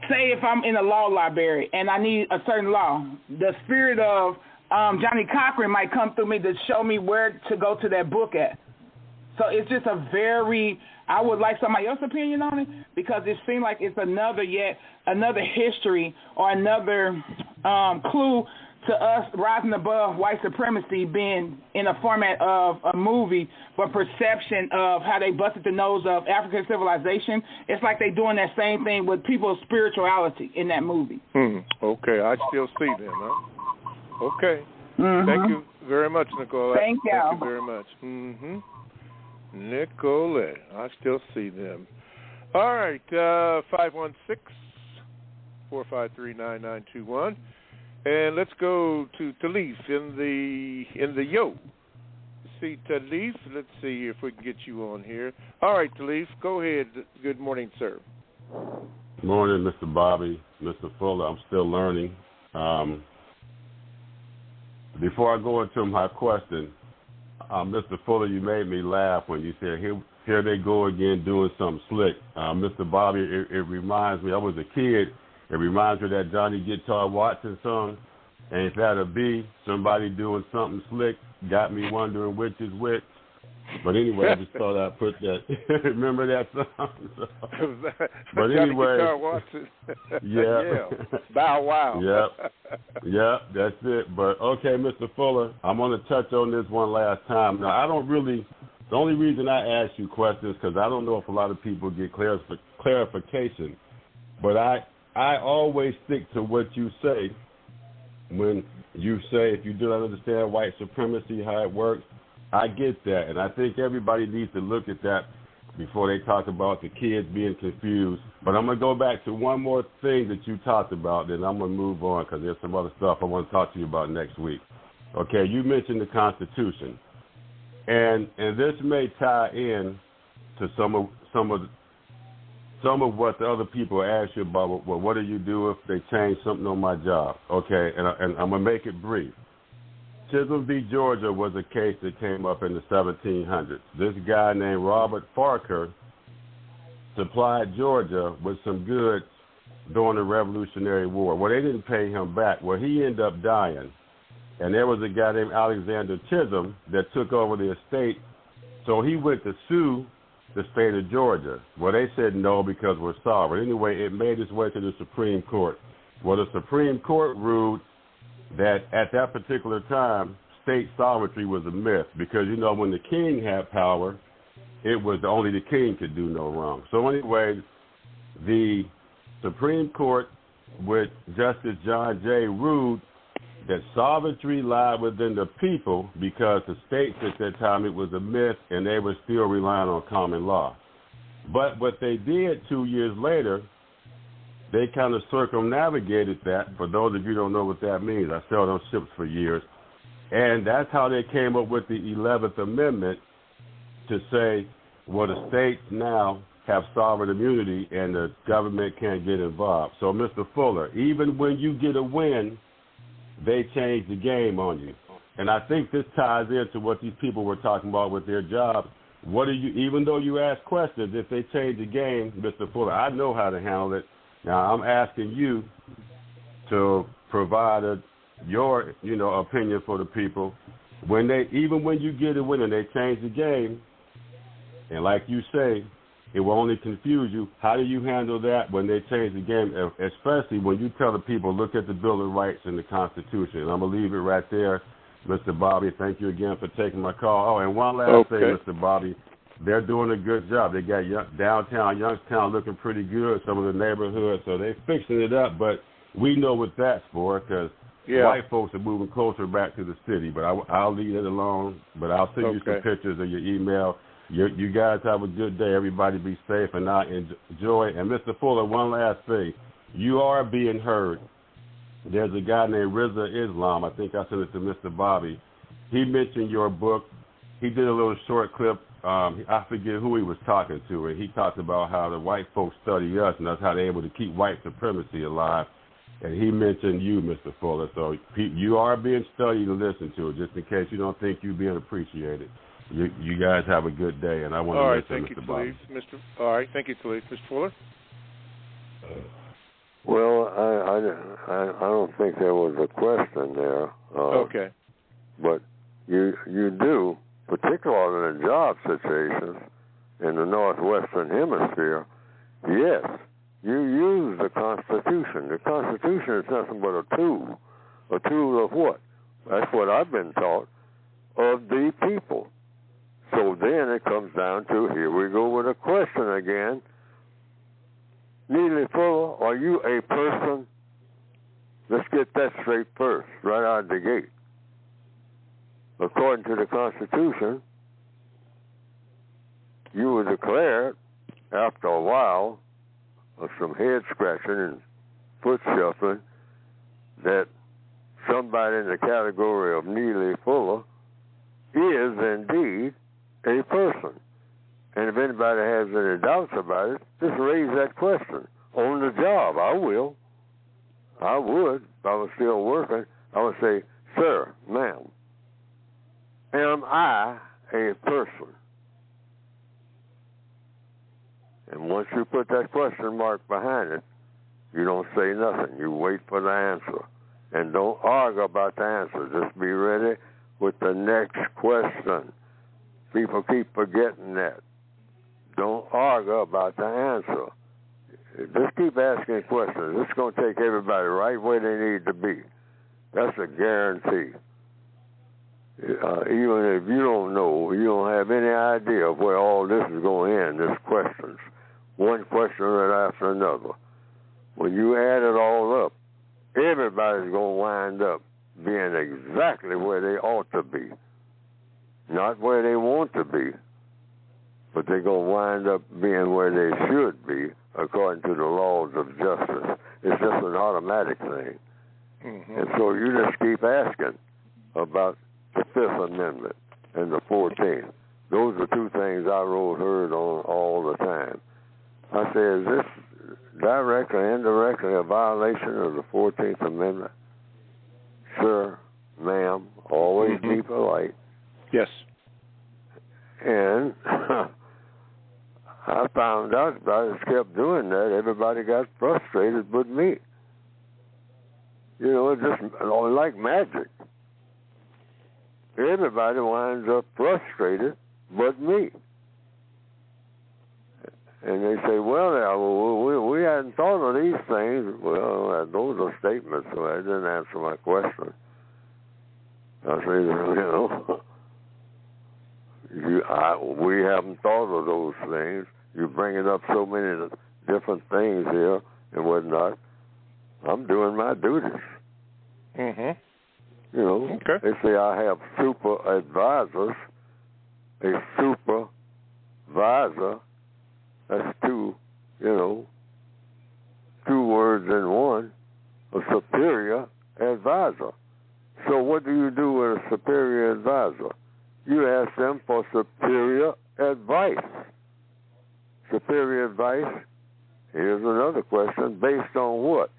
Speaker 5: say if I'm in a law library and I need a certain law, the spirit of Johnny Cochran might come through me to show me where to go to that book at. So it's just I would like somebody else's opinion on it because it seems like it's another history or another clue to us rising above white supremacy being in a format of a movie, but perception of how they busted the nose of African civilization. It's like they doing that same thing with people's spirituality in that movie.
Speaker 2: Okay, I Still See Them, huh? Okay. Thank you very much, Nicolette.
Speaker 5: Thank you.
Speaker 2: Thank you very much. Nicolette, I Still See Them. All right, 516-453-9921. And let's go to Talif in the Yo. See, Talif, let's see if we can get you on here. All right, Talif, go ahead. Good morning, sir.
Speaker 6: Good morning, Mr. Bobby, Mr. Fuller. I'm still learning. Before I go into my question, Mr. Fuller, you made me laugh when you said, here they go again doing something slick. Mr. Bobby, it reminds me, I was a kid, it reminds me of that Johnny Guitar Watson song, Ain't That a Bee? Somebody doing something slick, got me wondering which is which. But anyway, I just thought I'd put that. Remember that song? But anyway,
Speaker 2: Guitar Watson.
Speaker 6: Yeah.
Speaker 2: Bow wow.
Speaker 6: Yep, that's it. But okay, Mr. Fuller, I'm going to touch on this one last time. Now, the only reason I ask you questions because I don't know if a lot of people get clarification. But I always stick to what you say when you say if you do not understand white supremacy, how it works. I get that, and I think everybody needs to look at that before they talk about the kids being confused. But I'm going to go back to one more thing that you talked about, then I'm going to move on because there's some other stuff I want to talk to you about next week. Okay, you mentioned the Constitution, and this may tie in to some of what the other people ask you about. Well, what do you do if they change something on my job? Okay, and I'm gonna make it brief. Chisholm v. Georgia was a case that came up in the 1700s. This guy named Robert Farquhar supplied Georgia with some goods during the Revolutionary War. Well, they didn't pay him back. Well, he ended up dying. And there was a guy named Alexander Chisholm that took over the estate. So he went to sue the state of Georgia. Well, they said no because we're sovereign. Anyway, it made its way to the Supreme Court. Well, the Supreme Court ruled that at that particular time, state sovereignty was a myth because, you know, when the king had power, it was only the king could do no wrong. So anyway, the Supreme Court with Justice John Jay ruled that sovereignty lied within the people because the states at that time, it was a myth and they were still relying on common law. But what they did 2 years later, they kind of circumnavigated that. For those of you who don't know what that means, I sailed on ships for years. And that's how they came up with the 11th Amendment to say, well, the states now have sovereign immunity and the government can't get involved. So, Mr. Fuller, even when you get a win, they change the game on you. And I think this ties into what these people were talking about with their jobs. What do you, even though you ask questions, if they change the game, Mr. Fuller, I know how to handle it. Now, I'm asking you to provide your, opinion for the people. Even when you get a win and they change the game, and like you say, it will only confuse you. How do you handle that when they change the game, especially when you tell the people, look at the Bill of Rights and the Constitution? And I'm going to leave it right there, Mr. Bobby. Thank you again for taking my call. Oh, and one last thing, Mr. Bobby. They're doing a good job. They got downtown Youngstown looking pretty good, some of the neighborhoods, so they're fixing it up. But we know what that's for because white folks are moving closer back to the city. But I'll leave it alone. But I'll send you some pictures of your email. You guys have a good day. Everybody be safe and I enjoy. And Mr. Fuller, one last thing. You are being heard. There's a guy named Rizza Islam. I think I sent it to Mr. Bobby. He mentioned your book. He did a little short clip. I forget who he was talking to, and he talked about how the white folks study us, and that's how they're able to keep white supremacy alive. And he mentioned you, Mr. Fuller. So you are being studied and listened to, just in case you don't think you're being appreciated. You guys have a good day, and I want to mention Mr. Bobby.
Speaker 2: All right, thank you, Talib. Mr. Fuller?
Speaker 1: Well, I don't think there was a question there.
Speaker 2: Okay.
Speaker 1: But you do, particularly in job situations in the Northwestern Hemisphere, yes, you use the Constitution. The Constitution is nothing but a tool. A tool of what? That's what I've been taught, of the people. So then it comes down to, here we go with a question again. Neely Fuller, are you a person? Let's get that straight first, right out of the gate. According to the Constitution, you were declared, after a while of some head scratching and foot shuffling, that somebody in the category of Neely Fuller is indeed a person. And if anybody has any doubts about it, just raise that question on the job. I will. I would. If I was still working, I would say, sir, ma'am, am I a person? And once you put that question mark behind it, you don't say nothing. You wait for the answer. And don't argue about the answer. Just be ready with the next question. People keep forgetting that. Don't argue about the answer. Just keep asking questions. It's going to take everybody right where they need to be. That's a guarantee. Even if you don't know, you don't have any idea of where all this is going to end, this questions. One question right after another. When you add it all up, everybody's going to wind up being exactly where they ought to be. Not where they want to be, but they're going to wind up being where they should be according to the laws of justice. It's just an automatic thing. Mm-hmm. And so you just keep asking, about the Fifth Amendment and the 14th. Those are two things I heard on all the time. I said, is this directly or indirectly a violation of the 14th Amendment? Sir, ma'am, always be polite.
Speaker 2: Yes.
Speaker 1: And I found out about it, kept doing that. Everybody got frustrated but me. You know, it's just like magic. Everybody winds up frustrated but me. And they say, well, we hadn't thought of these things. Well, those are statements, so I didn't answer my question. I say, we haven't thought of those things. You're bringing up so many different things here and whatnot. I'm doing my duties.
Speaker 2: Mm-hmm.
Speaker 1: You know,
Speaker 2: okay.
Speaker 1: They say I have super advisors. A supervisor, that's two words in one, a superior advisor. So what do you do with a superior advisor? You ask them for superior advice. Superior advice, here's another question, based on what?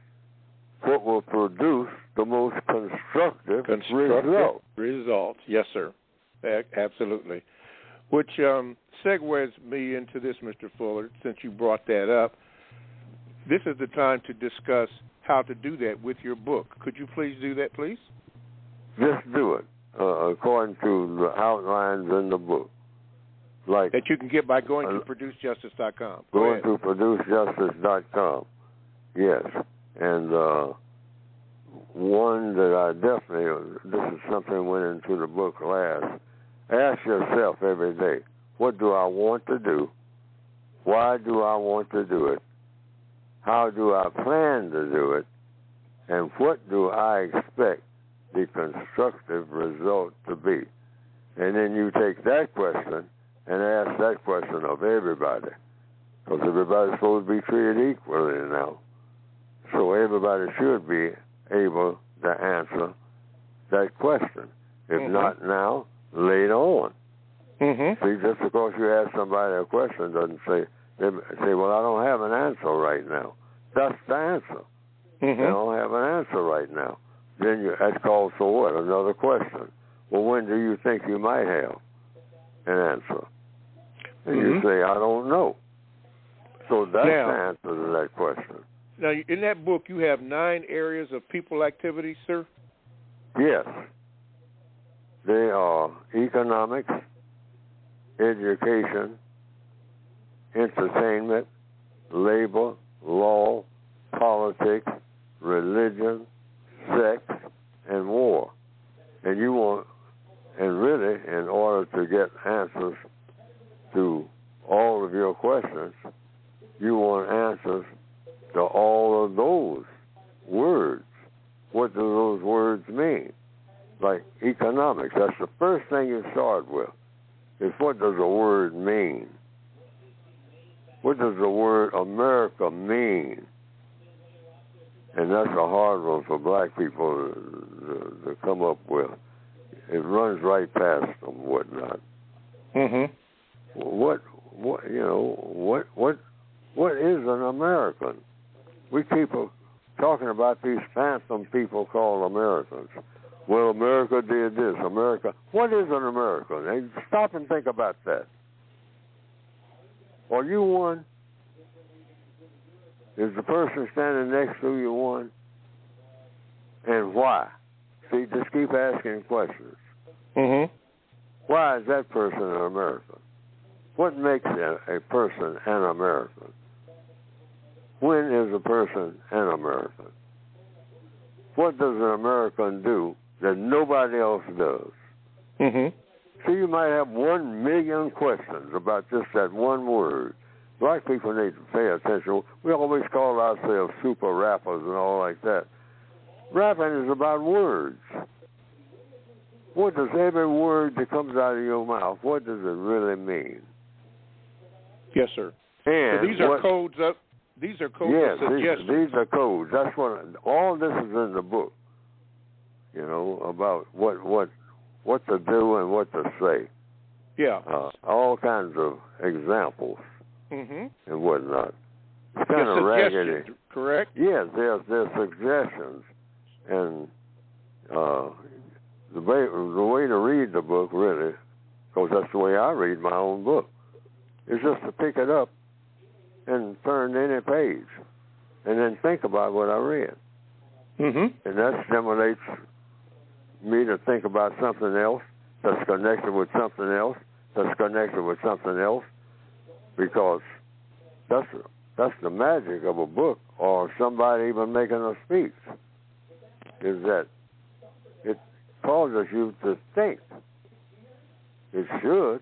Speaker 1: What will produce the most constructive
Speaker 2: results? Yes, sir. Absolutely. Which segues me into this, Mr. Fuller, since you brought that up. This is the time to discuss how to do that with your book. Could you please do that, please?
Speaker 1: Just do it, according to the outlines in the book. Like
Speaker 2: that you can get by going to producejustice.com.
Speaker 1: Going to producejustice.com, yes. And one that I definitely, this is something that went into the book last. Ask yourself every day, what do I want to do? Why do I want to do it? How do I plan to do it? And what do I expect the constructive result to be? And then you take that question and ask that question of everybody. Because everybody's supposed to be treated equally now. So everybody should be able to answer that question. If not now, later on. See, just because you ask somebody a question doesn't say, they say, well, I don't have an answer right now. That's the answer. They don't have an answer right now. Then that calls for what? Another question. Well, when do you think you might have an answer? And you say, I don't know. So that's the answer to that question.
Speaker 2: Now, in that book, you have 9 areas of people activity, sir?
Speaker 1: Yes. They are economics, education, entertainment, labor, law, politics, religion, sex, and war. And you want, and really, in order to get answers to all of your questions, you want answers to all of those words. What do those words mean? Like economics, that's the first thing you start with, is what does a word mean? What does the word America mean? And that's a hard one for black people to come up with. It runs right past them, whatnot. What is an American? We keep talking about these phantom people called Americans. Well, America did this. America. What is an American? And stop and think about that. Are you one? Is the person standing next to you one? And why? See, just keep asking questions. Why is that person an American? What makes a person an American? When is a person an American? What does an American do that nobody else does? So you might have 1 million questions about just that one word. Black people need to pay attention. We always call ourselves super rappers and all like that. Rapping is about words. What does every word that comes out of your mouth, what does it really mean?
Speaker 2: Yes, sir.
Speaker 1: And
Speaker 2: so these are codes up. These are codes.
Speaker 1: Yes, these are codes. That's what all this is in the book. about what to do and what to say.
Speaker 2: Yeah.
Speaker 1: All kinds of examples and whatnot. It's kind of raggedy.
Speaker 2: Correct?
Speaker 1: Yes, there's suggestions. And the way to read the book, really, because that's the way I read my own book, is just to pick it up and turn to any page and then think about what I read. And that stimulates me to think about something else that's connected with something else, that's connected with something else, because that's the magic of a book or somebody even making a speech, is that it causes you to think. It should.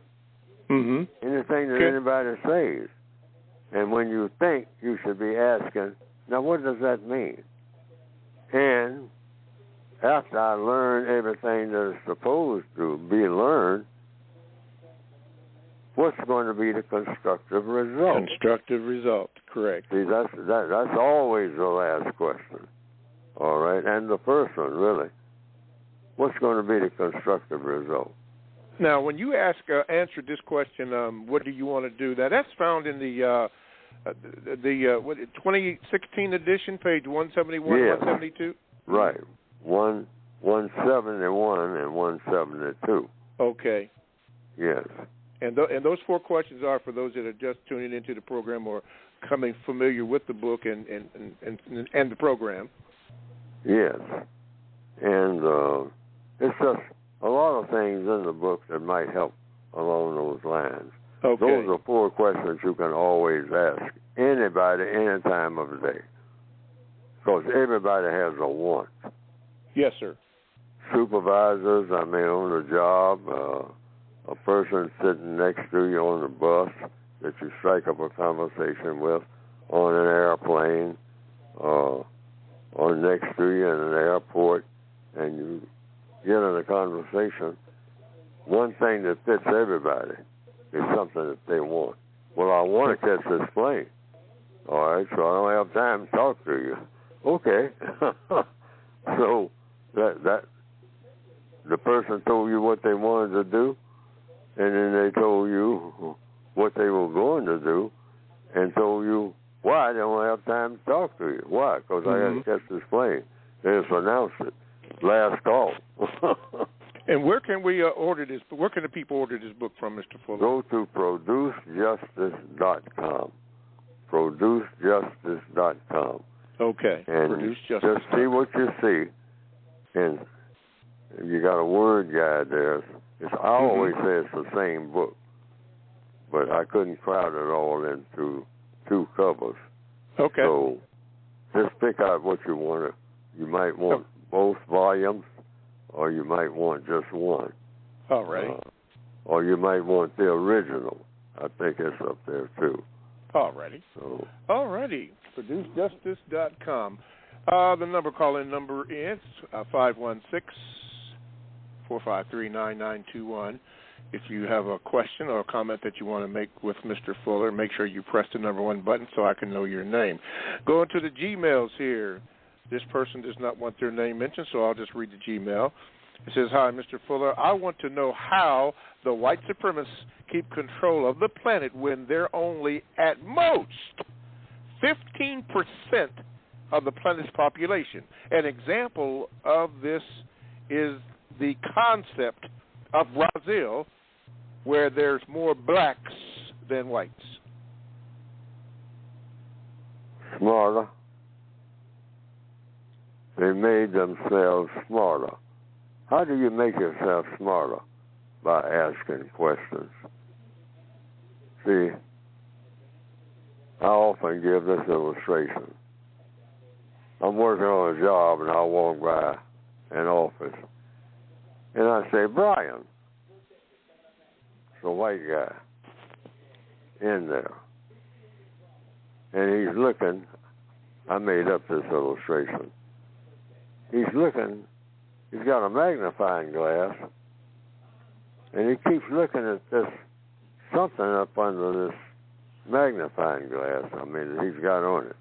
Speaker 1: Anything that anybody says. And when you think, you should be asking, now what does that mean? And after I learn everything that is supposed to be learned, what's going to be the constructive result?
Speaker 2: Constructive result, correct.
Speaker 1: See, that's always the last question. All right, and the first one, really. What's going to be the constructive result?
Speaker 2: Now, when you answered this question, what do you want to do? That's found in the 2016 edition, page 171,
Speaker 1: yes.
Speaker 2: 172?
Speaker 1: Right, 171 and 172.
Speaker 2: Okay.
Speaker 1: Yes.
Speaker 2: And those four questions are for those that are just tuning into the program or becoming familiar with the book and the program.
Speaker 1: Yes. And it's just a lot of things in the book that might help along those lines.
Speaker 2: Okay.
Speaker 1: Those are four questions you can always ask anybody, any time of the day. Because everybody has a want.
Speaker 2: Yes, sir.
Speaker 1: Supervisors, on the job, a person sitting next to you on the bus that you strike up a conversation with, on an airplane, or next to you in an airport, and you get in a conversation. One thing that fits everybody is something that they want. Well, I want to catch this plane. All right, so I don't have time to talk to you. Okay. So that the person told you what they wanted to do, and then they told you what they were going to do, and told you why they don't have time to talk to you. Why? Because I got to catch this plane. They just announced it. Last call.
Speaker 2: And where can we order this? Where can the people order this book from, Mr. Fuller?
Speaker 1: Go to producejustice.com. Producejustice.com.
Speaker 2: Okay.
Speaker 1: And just see what you see. And you got a word guide there. I always say it's the same book, but I couldn't crowd it all into 2 covers.
Speaker 2: Okay.
Speaker 1: So just pick out what you want. You might want both volumes, or you might want just one.
Speaker 2: All right.
Speaker 1: Or you might want the original. I think it's up there too.
Speaker 2: All righty.
Speaker 1: So.
Speaker 2: All righty. ProduceJustice.com. The call-in number is 516-453-9921. If you have a question or a comment that you want to make with Mr. Fuller, make sure you press the number 1 button so I can know your name. Going to the Gmails here. This person does not want their name mentioned, so I'll just read the Gmail. It says, "Hi, Mr. Fuller. I want to know how the white supremacists keep control of the planet when they're only, at most, 15% of the planet's population. An example of this is the concept of Brazil, where there's more blacks than whites."
Speaker 1: Smarter. They made themselves smarter. How do you make yourself smarter? By asking questions. See, I often give this illustration. I'm working on a job, and I walk by an office, and I say, "Brian." It's a white guy in there. And he's looking. I made up this illustration. He's looking. He's got a magnifying glass, and he keeps looking at this something up under this magnifying glass. He's got on it.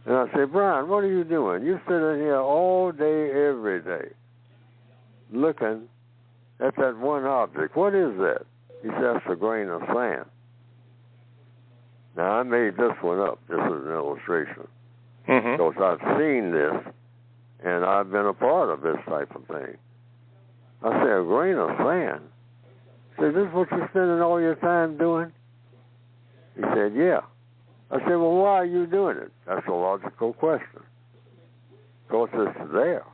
Speaker 1: And I say, "Brian, what are you doing? You sit in here all day, every day. looking at that one object. What is that? He said, that's a grain of sand. Now, I made this one up. This is an illustration. Because I've seen this, and I've been a part of this type of thing. I said, a grain of sand? I said, this is what you're spending all your time doing? He said, yeah. I said, well, why are you doing it? That's a logical question. Because it's there.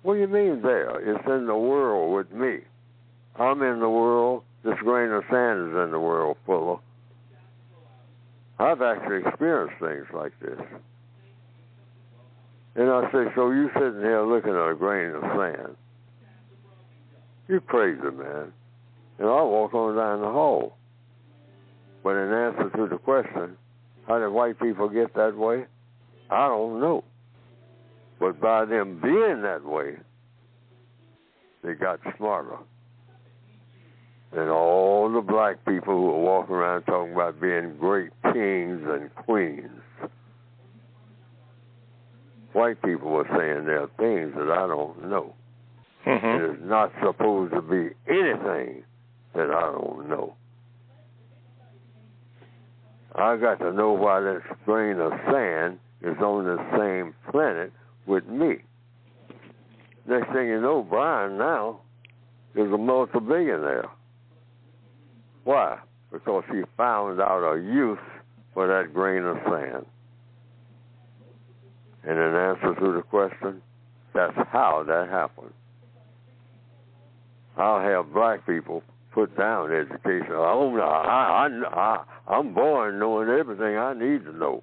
Speaker 1: What do you mean there? It's in the world with me. I'm in the world. This grain of sand is in the world, Fuller. I've actually experienced things like this. And I say, so you sitting here looking at a grain of sand. You're crazy, man. And I walk on down the hall. But in answer to the question, how did white people get that way? I don't know. But by them being that way, they got smarter. And all the black people who are walking around talking about being great kings and queens, white people are saying there are things that I don't know. It is not supposed to be anything that I don't know. I got to know why this grain of sand is on the same planet with me. Next thing you know, Brian now is a multi-billionaire. Why? Because he found out a use for that grain of sand. And in answer to the question, that's how that happened. I'll have black people put down education. I'm born knowing everything I need to know.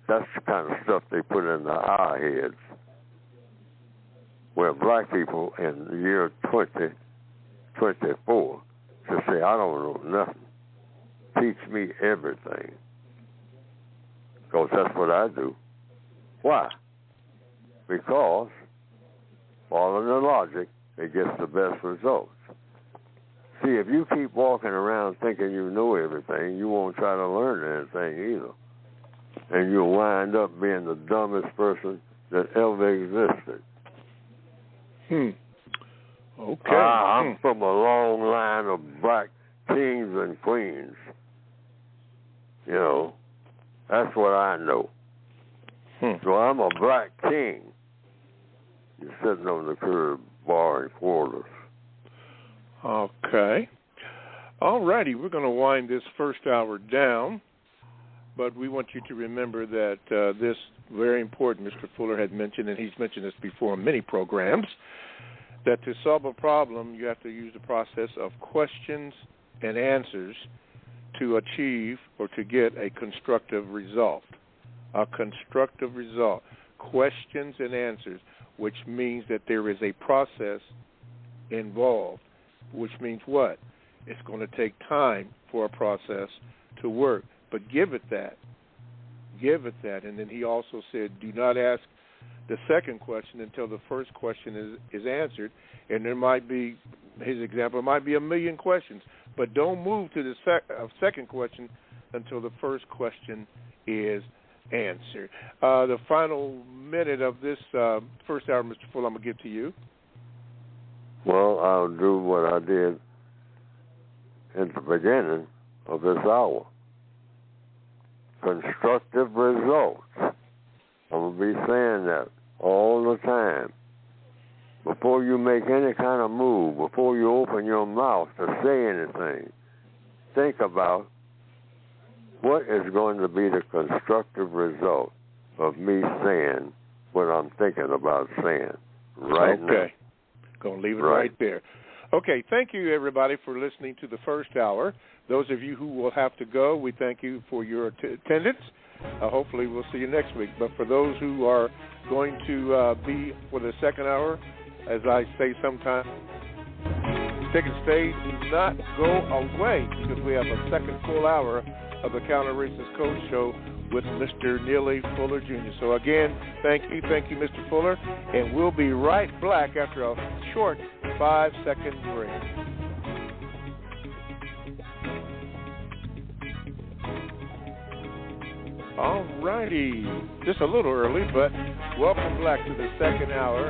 Speaker 1: That's the kind of stuff they put into our heads. Where black people in the year 2024 should say, I don't know nothing. Teach me everything. Because that's what I do. Why? Because, following the logic, it gets the best results. See, if you keep walking around thinking you know everything, you won't try to learn anything either. And you'll wind up being the dumbest person that ever existed.
Speaker 2: Okay.
Speaker 1: I'm from a long line of black kings and queens. You know, that's what I know. So I'm a black king. You're sitting on the curb barring quarters.
Speaker 2: Okay. All righty. We're going to wind this first hour down, but we want you to remember that this very important, Mr. Fuller had mentioned, and he's mentioned this before in many programs, that to solve a problem, you have to use the process of questions and answers to achieve or to get a constructive result. A constructive result. Questions and answers, which means that there is a process involved, which means what? It's going to take time for a process to work. But give it that. Give it that. And then he also said, do not ask the second question until the first question is answered. And there might be, his example, might be 1,000,000 questions. But don't move to the second question until the first question is answered. The final minute of this first hour, Mr. Fuller, I'm going to give to you.
Speaker 1: Well, I'll do what I did in the beginning of this hour. Constructive results. I'm going to be saying that all the time. Before you make any kind of move, before you open your mouth to say anything, think about what is going to be the constructive result of me saying what I'm thinking about saying right now.
Speaker 2: Okay. Going to leave it right there. Okay, thank you, everybody, for listening to the first hour. Those of you who will have to go, we thank you for your attendance. Hopefully we'll see you next week. But for those who are going to be for the second hour, as I say sometimes, stick and stay, do not go away, because we have a second full hour of the Counter-Racist Code Show with Mr. Neely Fuller, Jr. So again, thank you, Mr. Fuller, and we'll be right back after a short 5-second break. All righty. Just a little early, but welcome back to the second hour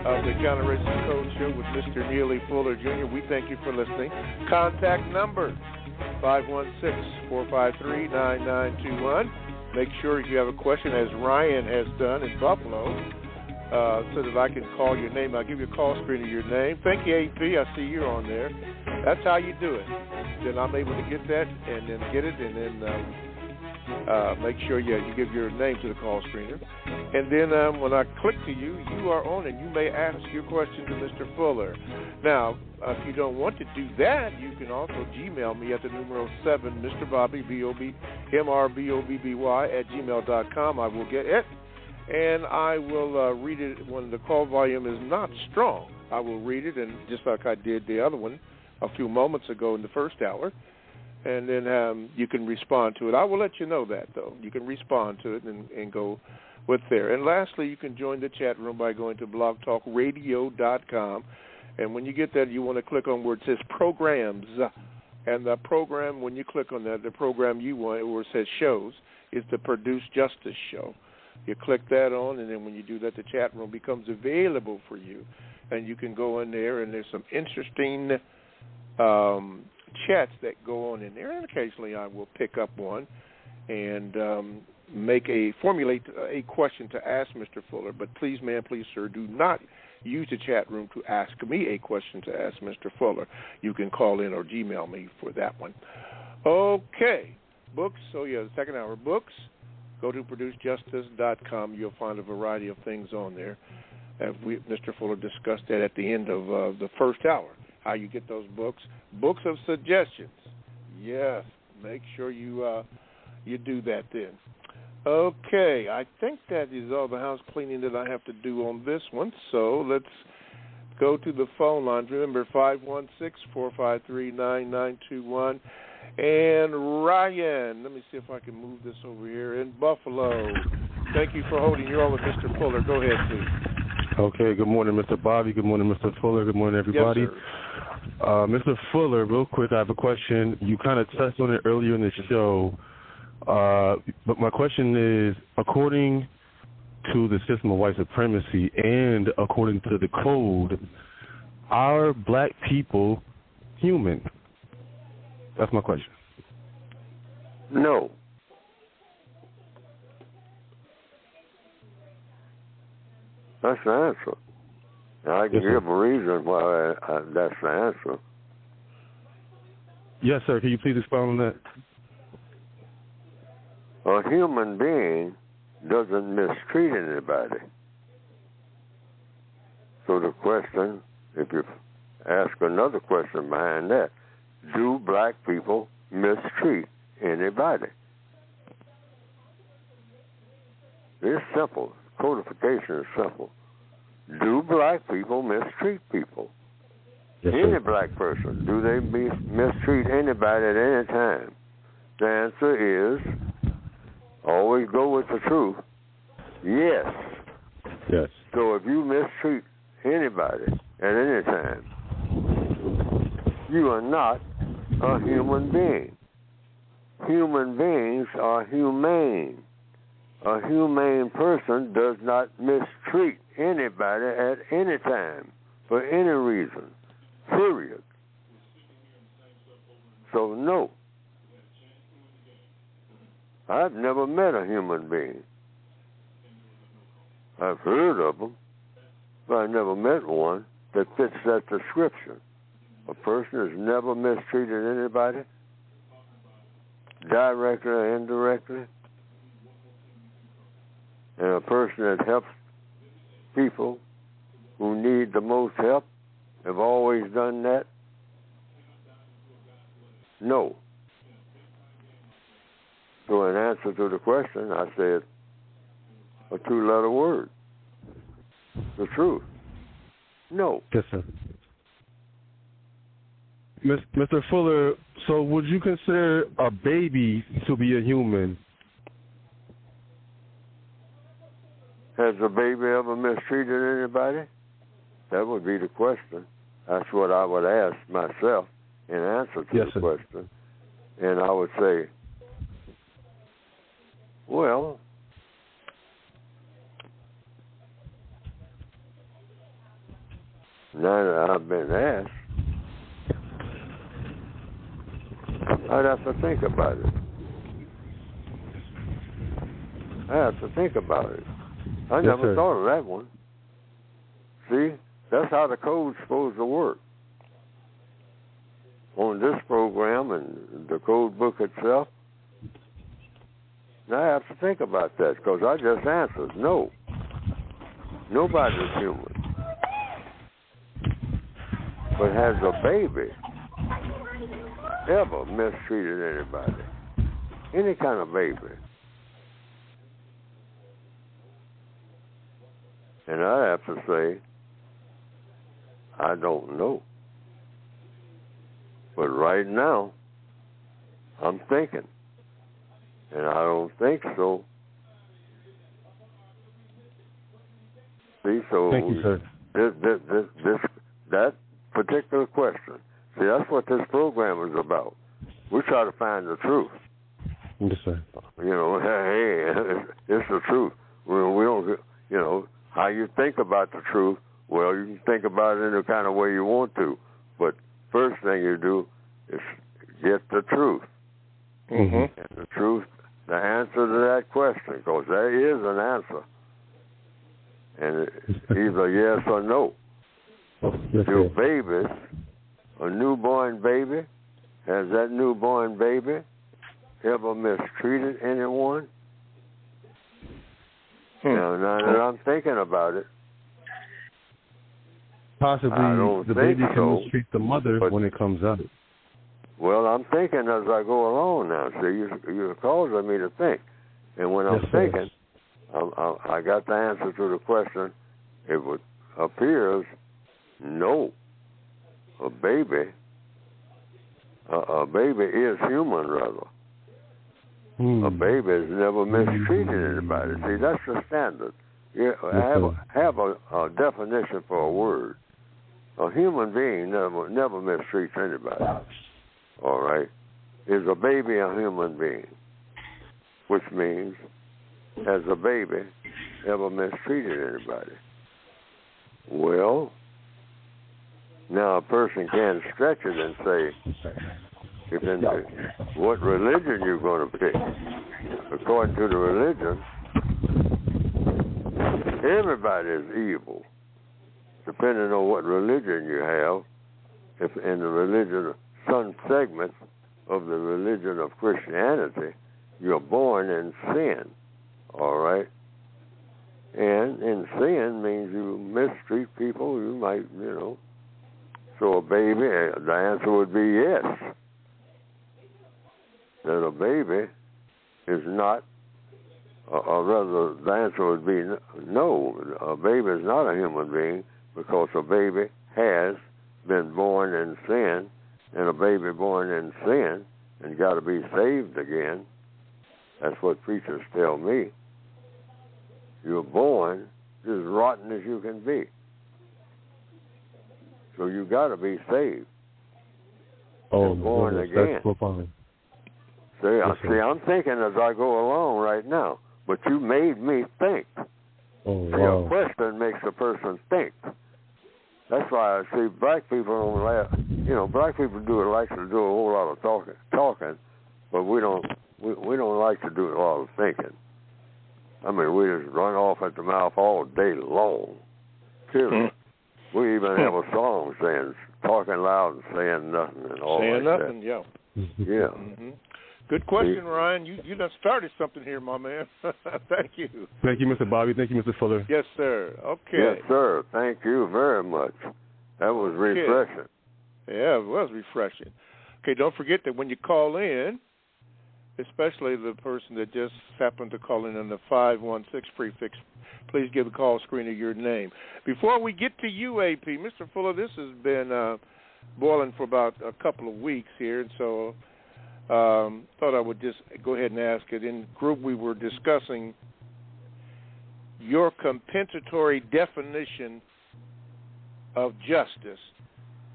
Speaker 2: of the Generation Code Show with Mr. Neely Fuller Jr. We thank you for listening. Contact number 516-453-9921. Make sure if you have a question, as Ryan has done in Buffalo, so that I can call your name. I'll give you a call screen of your name. Thank you, AP. I see you on there. That's how you do it. Then I'm able to get that and then get it and then make sure you give your name to the call screener. And then when I click to you, you are on and you may ask your question to Mr. Fuller. Now, if you don't want to do that, you can also Gmail me at the numero 7, Mr. Bobby, MrBobby, @gmail.com. I will get it. And I will read it when the call volume is not strong. I will read it, and just like I did the other one a few moments ago in the first hour, and then you can respond to it. I will let you know that, though. You can respond to it and go with there. And lastly, you can join the chat room by going to blogtalkradio.com. And when you get that, you want to click on where it says Programs. And the program, when you click on that, the program you want, where it says Shows, is the Produce Justice Show. You click that on, and then when you do that, the chat room becomes available for you. And you can go in there, and there's some interesting chats that go on in there. And occasionally I will pick up one and formulate a question to ask Mr. Fuller. But please, ma'am, please, sir, do not use the chat room to ask me a question to ask Mr. Fuller. You can call in or Gmail me for that one. Okay. Books. So, yeah, the second hour books. Go to producejustice.com. You'll find a variety of things on there. Mr. Fuller discussed that at the end of the first hour, how you get those books. Books of suggestions. Yes, make sure you do that then. Okay, I think that is all the house cleaning that I have to do on this one. So let's go to the phone lines. Remember, 516-453-9921. And Ryan, let me see if I can move this over here in Buffalo. Thank you for holding. You're on with Mr. Fuller. Go ahead, please.
Speaker 7: Okay, good morning, Mr. Bobby. Good morning, Mr. Fuller. Good morning, everybody.
Speaker 2: Yes, sir.
Speaker 7: Mr. Fuller, real quick, I have a question. You kind of touched on it earlier in the show, but my question is, according to the system of white supremacy and according to the code, are black people human? That's my question.
Speaker 1: No. That's the answer. I can give a reason why that's the answer.
Speaker 7: Yes, sir. Can you please expound on that?
Speaker 1: A human being doesn't mistreat anybody. So the question, if you ask another question behind that, do black people mistreat anybody? It's simple. Codification is simple. Do black people mistreat people?
Speaker 7: Yes,
Speaker 1: any black person, do they mistreat anybody at any time? The answer is, always go with the truth, yes.
Speaker 7: Yes.
Speaker 1: So if you mistreat anybody at any time, you are not a human being. Human beings are humane. A humane person does not mistreat anybody at any time for any reason, period. So no, I've never met a human being. I've heard of them, but I've never met one that fits that description. A person has never mistreated anybody, directly or indirectly, and a person that helps people who need the most help, have always done that? No. So in answer to the question, I said a two-letter word. The truth. No.
Speaker 7: Yes, sir. Mr. Fuller, so would you consider a baby to be a human?
Speaker 1: Has a baby ever mistreated anybody? That would be the question. That's what I would ask myself in answer to the question. And I would say, Well, now that I've been asked, I'd have to think about it. I have to think about it. I never thought of that one. See, that's how the code's supposed to work. On this program and the code book itself, now I have to think about that because I just answered no. Nobody's human. But has a baby ever mistreated anybody? Any kind of baby? And I have to say, I don't know. But right now, I'm thinking. And I don't think so. See, so
Speaker 7: thank you, sir.
Speaker 1: That particular question, see, that's what this program is about. We try to find the truth.
Speaker 7: Yes, sir.
Speaker 1: You know, hey, it's the truth. We don't, you know, how you think about the truth, well, you can think about it in the kind of way you want to. But first thing you do is get the truth.
Speaker 2: Mm-hmm.
Speaker 1: And the truth, the answer to that question, because there is an answer. And it's either yes or no.
Speaker 7: Yes,
Speaker 1: Do babies, a newborn baby, has that newborn baby ever mistreated anyone? Now that I'm thinking about it,
Speaker 7: possibly the baby can mistreat the mother when it comes out.
Speaker 1: Well, I'm thinking as I go along now. See, you're causing me to think. And when I'm thinking, I got the answer to the question. It appears no. A baby is human, rather. A baby has never mistreated anybody. See, that's the standard. Have a definition for a word. A human being never mistreats anybody. All right? Is a baby a human being? Which means, has a baby ever mistreated anybody? Well, now a person can stretch it and say, what religion you're going to pick. According to the religion, everybody is evil. Depending on what religion you have, if in the religion, some segments of the religion of Christianity, you're born in sin, all right? And in sin means you mistreat people, you might, you know. So a baby, the answer would be yes. That a baby is not, or rather, the answer would be no. A baby is not a human being because a baby has been born in sin, and a baby born in sin and got to be saved again. That's what preachers tell me. You're born as rotten as you can be. So you got to be saved.
Speaker 7: Oh,
Speaker 1: and born again. See, I'm thinking as I go along right now, but you made me think.
Speaker 7: Oh, wow.
Speaker 1: Your question makes a person think. That's why I see black people don't laugh. You know, black people like to do a whole lot of talking, but we don't like to do a lot of thinking. I mean, we just run off at the mouth all day long. Seriously. We even have a song saying talking loud and saying nothing and all
Speaker 2: saying
Speaker 1: like
Speaker 2: nothing,
Speaker 1: that.
Speaker 2: Yeah. Mm-hmm. Good question, Ryan. You done started something here, my man. Thank you.
Speaker 7: Thank you, Mr. Bobby. Thank you, Mr. Fuller.
Speaker 2: Yes, sir. Okay.
Speaker 1: Yes, sir. Thank you very much. That was refreshing.
Speaker 2: Yeah, it was refreshing. Okay, don't forget that when you call in, especially the person that just happened to call in on the 516 prefix, please give the call screener your name. Before we get to you, AP, Mr. Fuller, this has been boiling for about a couple of weeks here, and so thought I would just go ahead and ask it. In group, we were discussing your compensatory definition of justice,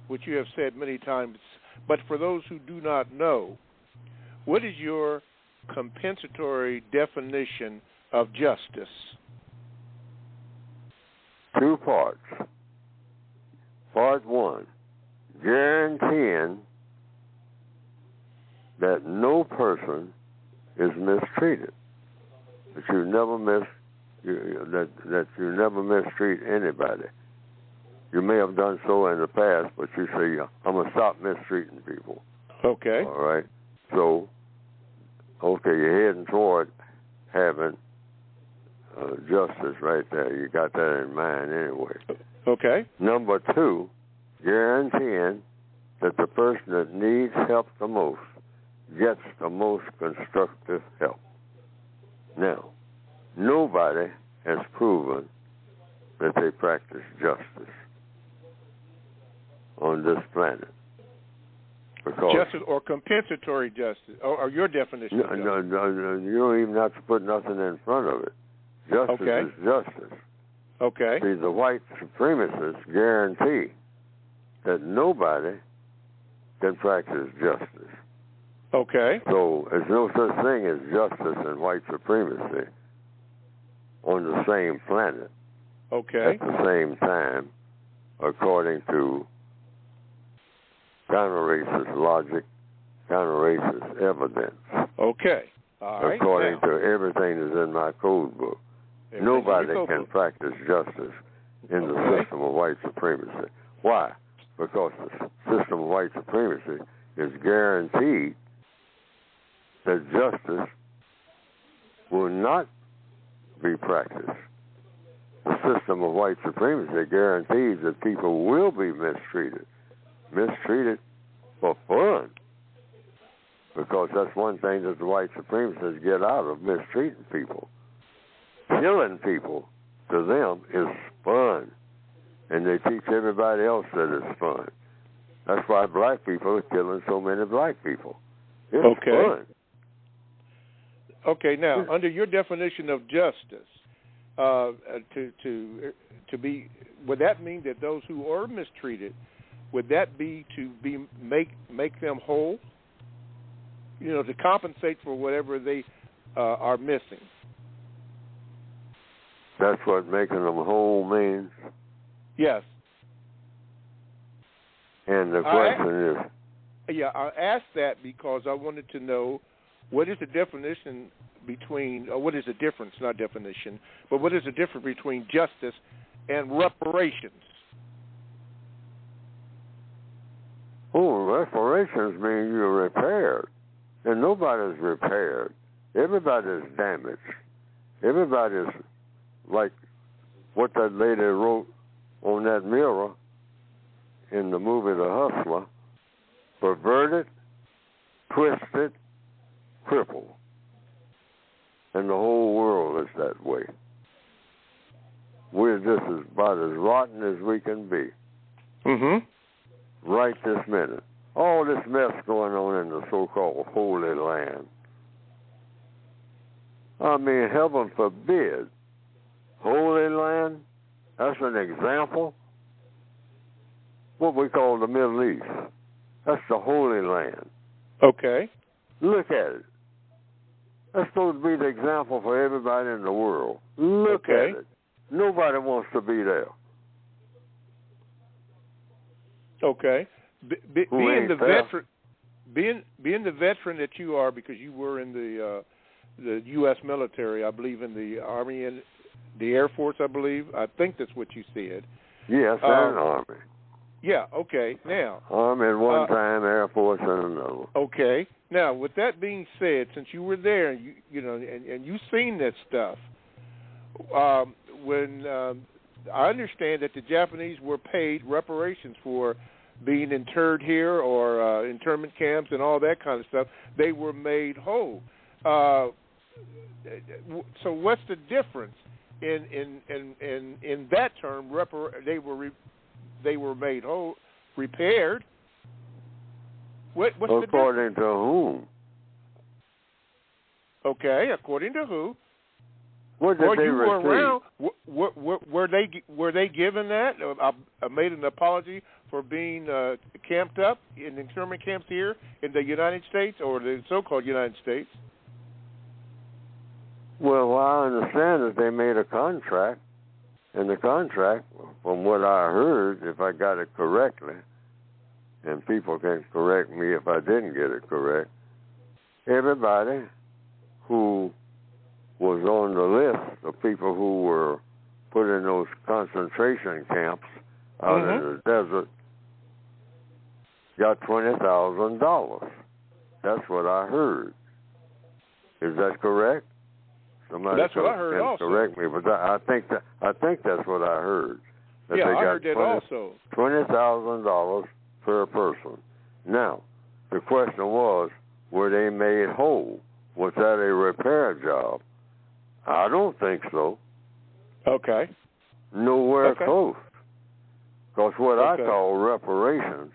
Speaker 2: which you have said many times. But for those who do not know, what is your compensatory definition of justice?
Speaker 1: Two parts. Part one, guaranteeing that no person is mistreated, that you never mistreat anybody. You may have done so in the past, but you say, I'm going to stop mistreating people.
Speaker 2: Okay.
Speaker 1: All right? So, okay, you're heading toward having justice right there. You got that in mind anyway.
Speaker 2: Okay.
Speaker 1: Number two, guaranteeing that the person that needs help the most gets the most constructive help. Now, nobody has proven that they practice justice on this planet. Because
Speaker 2: justice or compensatory justice, or your definition of justice.
Speaker 1: No, you don't even have to put nothing in front of it. Justice is justice.
Speaker 2: Okay.
Speaker 1: See, the white supremacists guarantee that nobody can practice justice.
Speaker 2: Okay.
Speaker 1: So there's no such thing as justice and white supremacy on the same planet.
Speaker 2: Okay.
Speaker 1: At the same time, according to counter-racist logic, counter-racist evidence.
Speaker 2: Okay. All right.
Speaker 1: According to everything that's in my code book. Nobody can practice justice in the system of white supremacy. Why? Because the system of white supremacy is guaranteed that justice will not be practiced. The system of white supremacy guarantees that people will be mistreated for fun, because that's one thing that the white supremacists get out of mistreating people. Killing people, to them, is fun, and they teach everybody else that it's fun. That's why black people are killing so many black people. It's fun.
Speaker 2: Okay, now, under your definition of justice, to be, would that mean that those who are mistreated, would that be to make them whole? You know, to compensate for whatever they are missing.
Speaker 1: That's what making them whole means?
Speaker 2: Yes.
Speaker 1: And the question is...
Speaker 2: Yeah, I asked that because I wanted to know what is the definition between, or what is the difference, not definition, but what is the difference between justice and reparations?
Speaker 1: Oh, reparations mean you're repaired. And nobody's repaired. Everybody's damaged. Everybody's like what that lady wrote on that mirror in the movie The Hustler: perverted, twisted, crippled. And the whole world is that way. We're just about as rotten as we can be. Right this minute. All this mess going on in the so-called Holy Land. I mean, heaven forbid. Holy Land, that's an example. What we call the Middle East. That's the Holy Land.
Speaker 2: Okay.
Speaker 1: Look at it. That's supposed to be the example for everybody in the world. Look at it. Nobody wants to be there.
Speaker 2: Okay. Being the veteran that you are, because you were in the U.S. military, I believe in the Army and the Air Force, I believe. I think that's what you said.
Speaker 1: Yes, and Army.
Speaker 2: Yeah, okay. Now,
Speaker 1: Army at one time, Air Force at another.
Speaker 2: Okay. Now, with that being said, since you were there, and you've seen that stuff, when I understand that the Japanese were paid reparations for being interred here or internment camps and all that kind of stuff, they were made whole. So what's the difference in that term? They were made whole, repaired. What's
Speaker 1: according to whom?
Speaker 2: Okay, according to who?
Speaker 1: What did they receive?
Speaker 2: Were around. Were they given that? I made an apology for being camped up in internment camps here in the United States, or the so-called United States.
Speaker 1: Well, I understand that they made a contract, and the contract, from what I heard, if I got it correctly, and people can correct me if I didn't get it correct, everybody who was on the list of people who were put in those concentration camps out in the desert got $20,000. That's what I heard. Is that correct? Somebody
Speaker 2: that's what I heard
Speaker 1: can
Speaker 2: also.
Speaker 1: correct me, but I think that's what I heard. That
Speaker 2: yeah,
Speaker 1: they
Speaker 2: I
Speaker 1: got
Speaker 2: heard that also.
Speaker 1: $20,000 per person. Now, the question was, were they made whole? Was that a repair job? I don't think so.
Speaker 2: Okay.
Speaker 1: Nowhere close. Because what I
Speaker 2: Okay.
Speaker 1: call reparations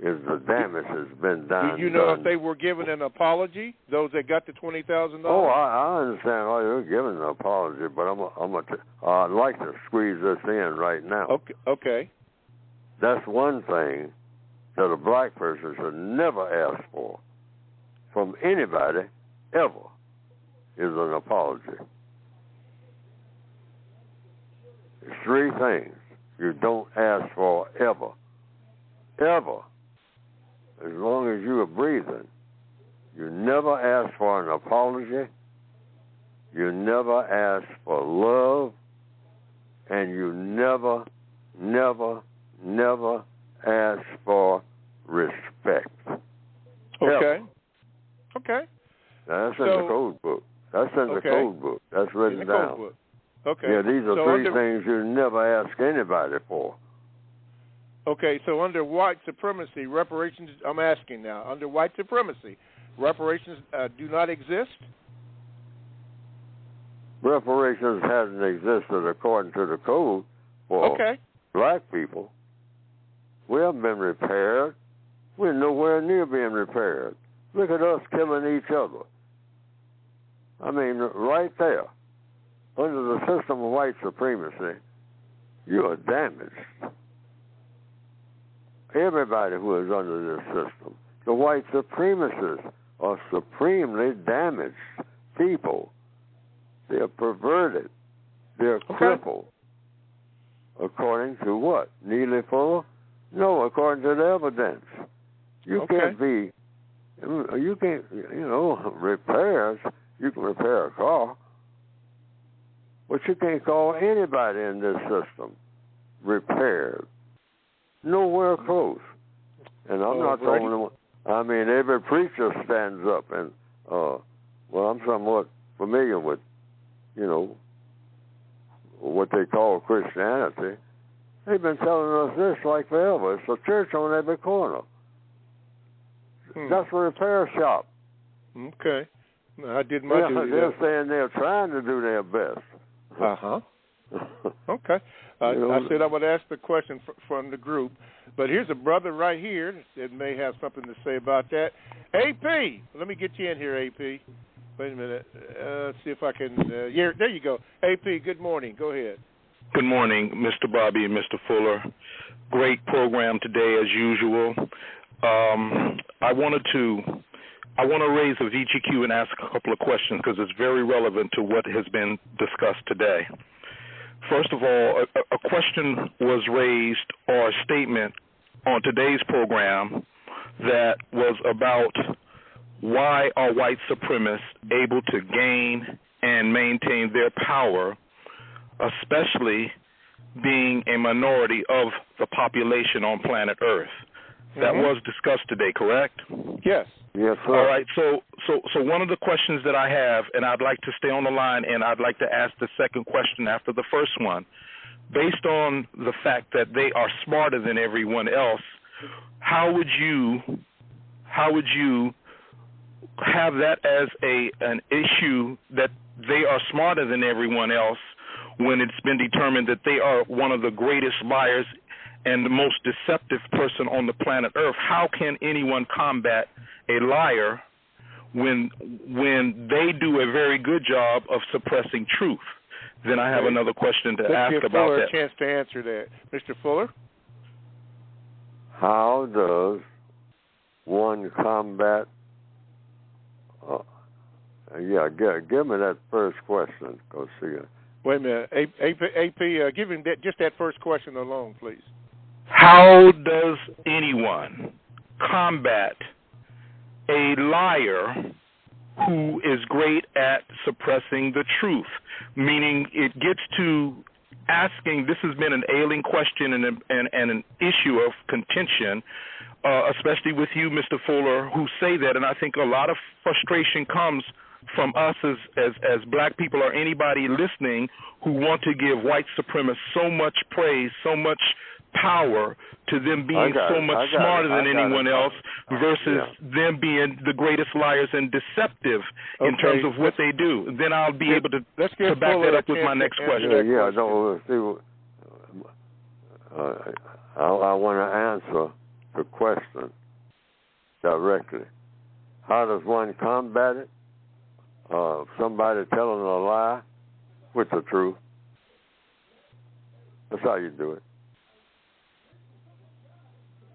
Speaker 1: is the damage has been done.
Speaker 2: Do you know if they were given an apology, those that got the $20,000?
Speaker 1: Oh, I understand why you're giving an apology, but I'd like to squeeze this in right now.
Speaker 2: Okay.
Speaker 1: That's one thing that a black person should never ask for from anybody ever is an apology. There's three things you don't ask for ever. Ever. As long as you are breathing. You never ask for an apology. You never ask for love. And you never, never, never ask for respect.
Speaker 2: Okay.
Speaker 1: Ever.
Speaker 2: Okay.
Speaker 1: Now, that's in the code book. That's in the code book. That's written down.
Speaker 2: Code book. Okay.
Speaker 1: Yeah, these are three things you never ask anybody for.
Speaker 2: Okay, so under white supremacy, reparations, I'm asking now, under white supremacy, reparations do not exist?
Speaker 1: Reparations hasn't existed according to the code for black people. We haven't been repaired. We're nowhere near being repaired. Look at us killing each other. I mean, right there. Under the system of white supremacy, you are damaged. Everybody who is under this system. The white supremacists are supremely damaged people. They're perverted. They're crippled. According to what? Neely Fuller? No, according to the evidence. You can't be, you can't, repairs. You can repair a car. But you can't call anybody in this system repaired. Nowhere close. And I'm not the only one. I mean, every preacher stands up and, I'm somewhat familiar with, what they call Christianity. They've been telling us this like forever. It's a church on every corner. That's a repair shop.
Speaker 2: Okay. I did my duty.
Speaker 1: They're saying they're trying to do their best.
Speaker 2: Okay. I said I would ask the question from the group, but here's a brother right here that may have something to say about that. AP, let me get you in here, AP. Wait a minute. Let's see if I can. There you go. AP, good morning. Go ahead.
Speaker 8: Good morning, Mr. Bobby and Mr. Fuller. Great program today, as usual. I want to raise a VGQ and ask a couple of questions because it's very relevant to what has been discussed today. First of all, a question was raised or a statement on today's program that was about why are white supremacists able to gain and maintain their power, especially being a minority of the population on planet Earth. That was discussed today, correct?
Speaker 2: Yes.
Speaker 1: Yes, sir.
Speaker 8: All right. So one of the questions that I have, and I'd like to stay on the line, and I'd like to ask the second question after the first one. Based on the fact that they are smarter than everyone else, how would you have that as an issue that they are smarter than everyone else when it's been determined that they are one of the greatest liars and the most deceptive person on the planet Earth? How can anyone combat a liar when they do a very good job of suppressing truth? Then I have another question to ask about that.
Speaker 2: Let's give Fuller a chance to answer that. Mr. Fuller?
Speaker 1: How does one combat Yeah, give me that first question. Go see it.
Speaker 2: Wait a minute. AP, give him just that first question alone, please.
Speaker 8: How does anyone combat a liar who is great at suppressing the truth? Meaning it gets to asking, this has been an ailing question and an issue of contention, especially with you, Mr. Fuller, who say that, and I think a lot of frustration comes from us as black people or anybody listening who want to give white supremacists so much praise, so much power to them being so much smarter than anyone else versus them being the greatest liars and deceptive in terms of what they do. Then I'll be able to back that up with my next question.
Speaker 1: I want to answer the question directly. How does one combat it? Somebody telling a lie with the truth. That's how you do it.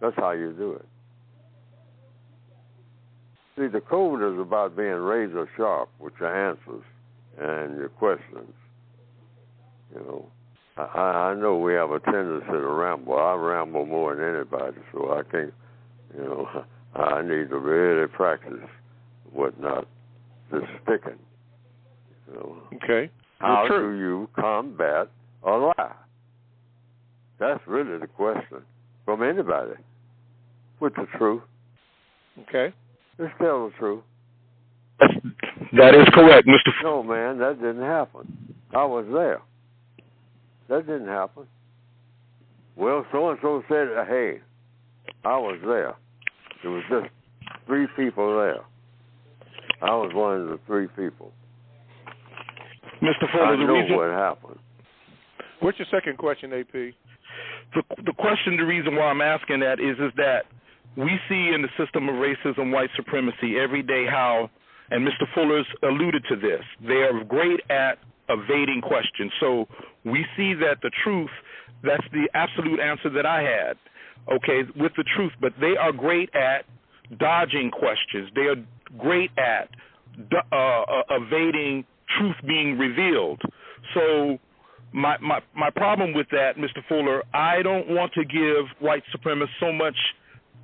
Speaker 1: That's how you do it. See, the code is about being razor sharp with your answers and your questions. You know, I know we have a tendency to ramble. I ramble more than anybody, so I can't, you know, I need to really practice whatnot, just sticking. You know.
Speaker 2: Okay.
Speaker 1: How do you combat a lie? That's really the question from anybody. With the truth.
Speaker 2: Okay.
Speaker 1: Just tell the truth.
Speaker 8: That is correct, Mr.
Speaker 1: No, man, that didn't happen. I was there. That didn't happen. Well, so-and-so said, hey, I was there. There was just 3 people there. I was one of the 3 people.
Speaker 8: Mr. Fuller,
Speaker 1: I know what happened.
Speaker 2: What's your second question, AP?
Speaker 8: The question, the reason why I'm asking that is that we see in the system of racism, white supremacy every day how, and Mr. Fuller's alluded to this, they are great at evading questions. So we see that the truth, that's the absolute answer that I had, okay, with the truth, but they are great at dodging questions. They are great at evading truth being revealed. So my problem with that, Mr. Fuller, I don't want to give white supremacists so much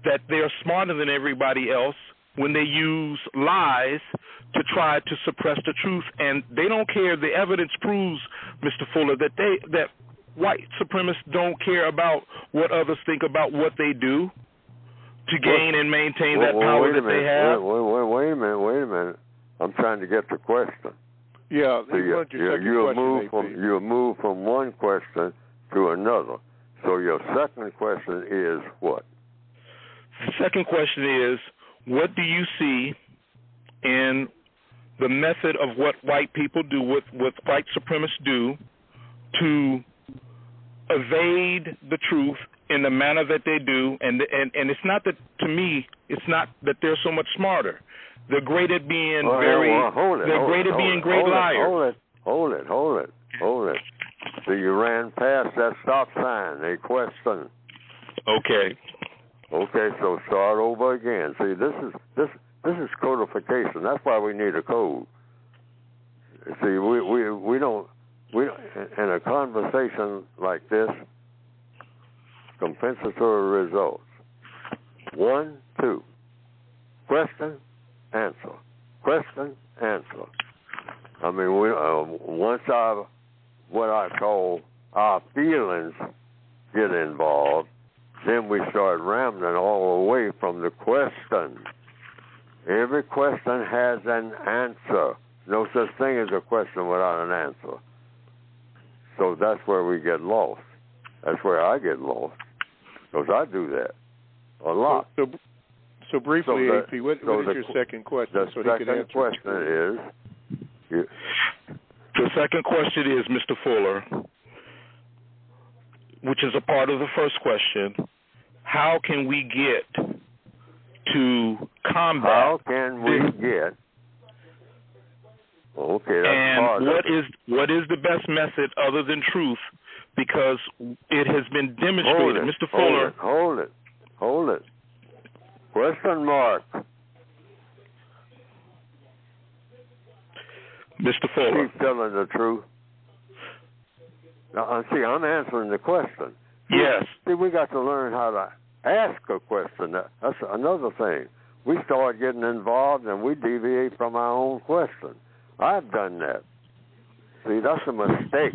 Speaker 8: that they're smarter than everybody else when they use lies to try to suppress the truth, and they don't care. The evidence proves, Mr. Fuller, that white supremacists don't care about what others think about what they do to gain and maintain that power that they have.
Speaker 1: Wait a minute. I'm trying to get the question.
Speaker 2: Yeah,
Speaker 1: so you'll move from one question to another. So your second question is what?
Speaker 8: The second question is, what do you see in the method of what white people do, what white supremacists do, to evade the truth in the manner that they do? And it's not that, to me, it's not that they're so much smarter. They're great at being great liars.
Speaker 1: Hold it. So you ran past that stop sign, a question.
Speaker 8: Okay,
Speaker 1: so start over again. See, this is codification. That's why we need a code. See, we don't in a conversation like this, compensatory results. 1, 2. Question, answer. Question, answer. I mean, once what I call our feelings get involved, then we start rambling all the way from the question. Every question has an answer. No such thing as a question without an answer. So that's where we get lost. That's where I get lost, because I do that a lot.
Speaker 2: So briefly, AP, what is your second question?
Speaker 1: The second question is...
Speaker 8: The second question is, Mr. Fuller, which is a part of the first question, how can we get to combat...
Speaker 1: How can we get... Okay, that's
Speaker 8: and what is the best method other than truth? Because it has been demonstrated, Mr. Fuller.
Speaker 1: Hold it. Question mark.
Speaker 8: Mr. Fuller.
Speaker 1: Keep telling the truth. Now, see, I'm answering the question.
Speaker 8: Yes.
Speaker 1: See, we got to learn how to ask a question. That's another thing. We start getting involved and we deviate from our own question. I've done that. See, that's a mistake.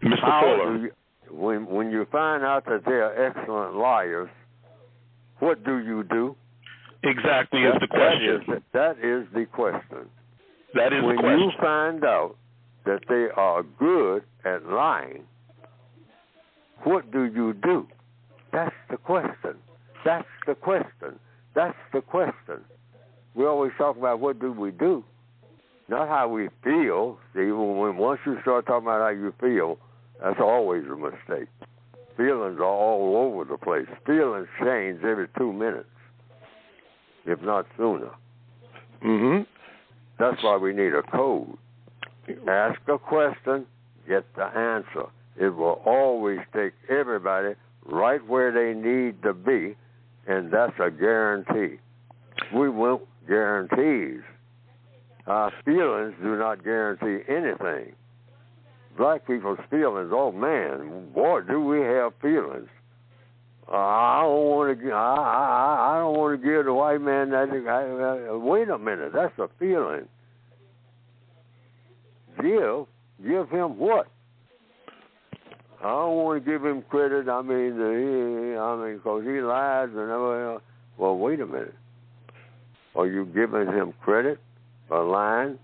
Speaker 8: Mr. Fuller.
Speaker 1: When you find out that they are excellent liars, what do you do?
Speaker 8: Exactly is the question.
Speaker 1: That is the question.
Speaker 8: That is the question.
Speaker 1: When you find out that they are good at lying, what do you do? That's the question. That's the question. That's the question. We always talk about what do we do, not how we feel. See, once you start talking about how you feel, that's always a mistake. Feelings are all over the place. Feelings change every 2 minutes, if not sooner.
Speaker 2: Mm-hmm.
Speaker 1: That's why we need a code. Ask a question, get the answer. It will always take everybody right where they need to be, and that's a guarantee. We want guarantees. Our feelings do not guarantee anything. Black people's feelings, oh man, boy, do we have feelings. I don't want to give the white man that. Wait a minute, that's a feeling. Give him what? I don't want to give him credit. Because he lies and everything else. Well, wait a minute. Are you giving him credit for lying,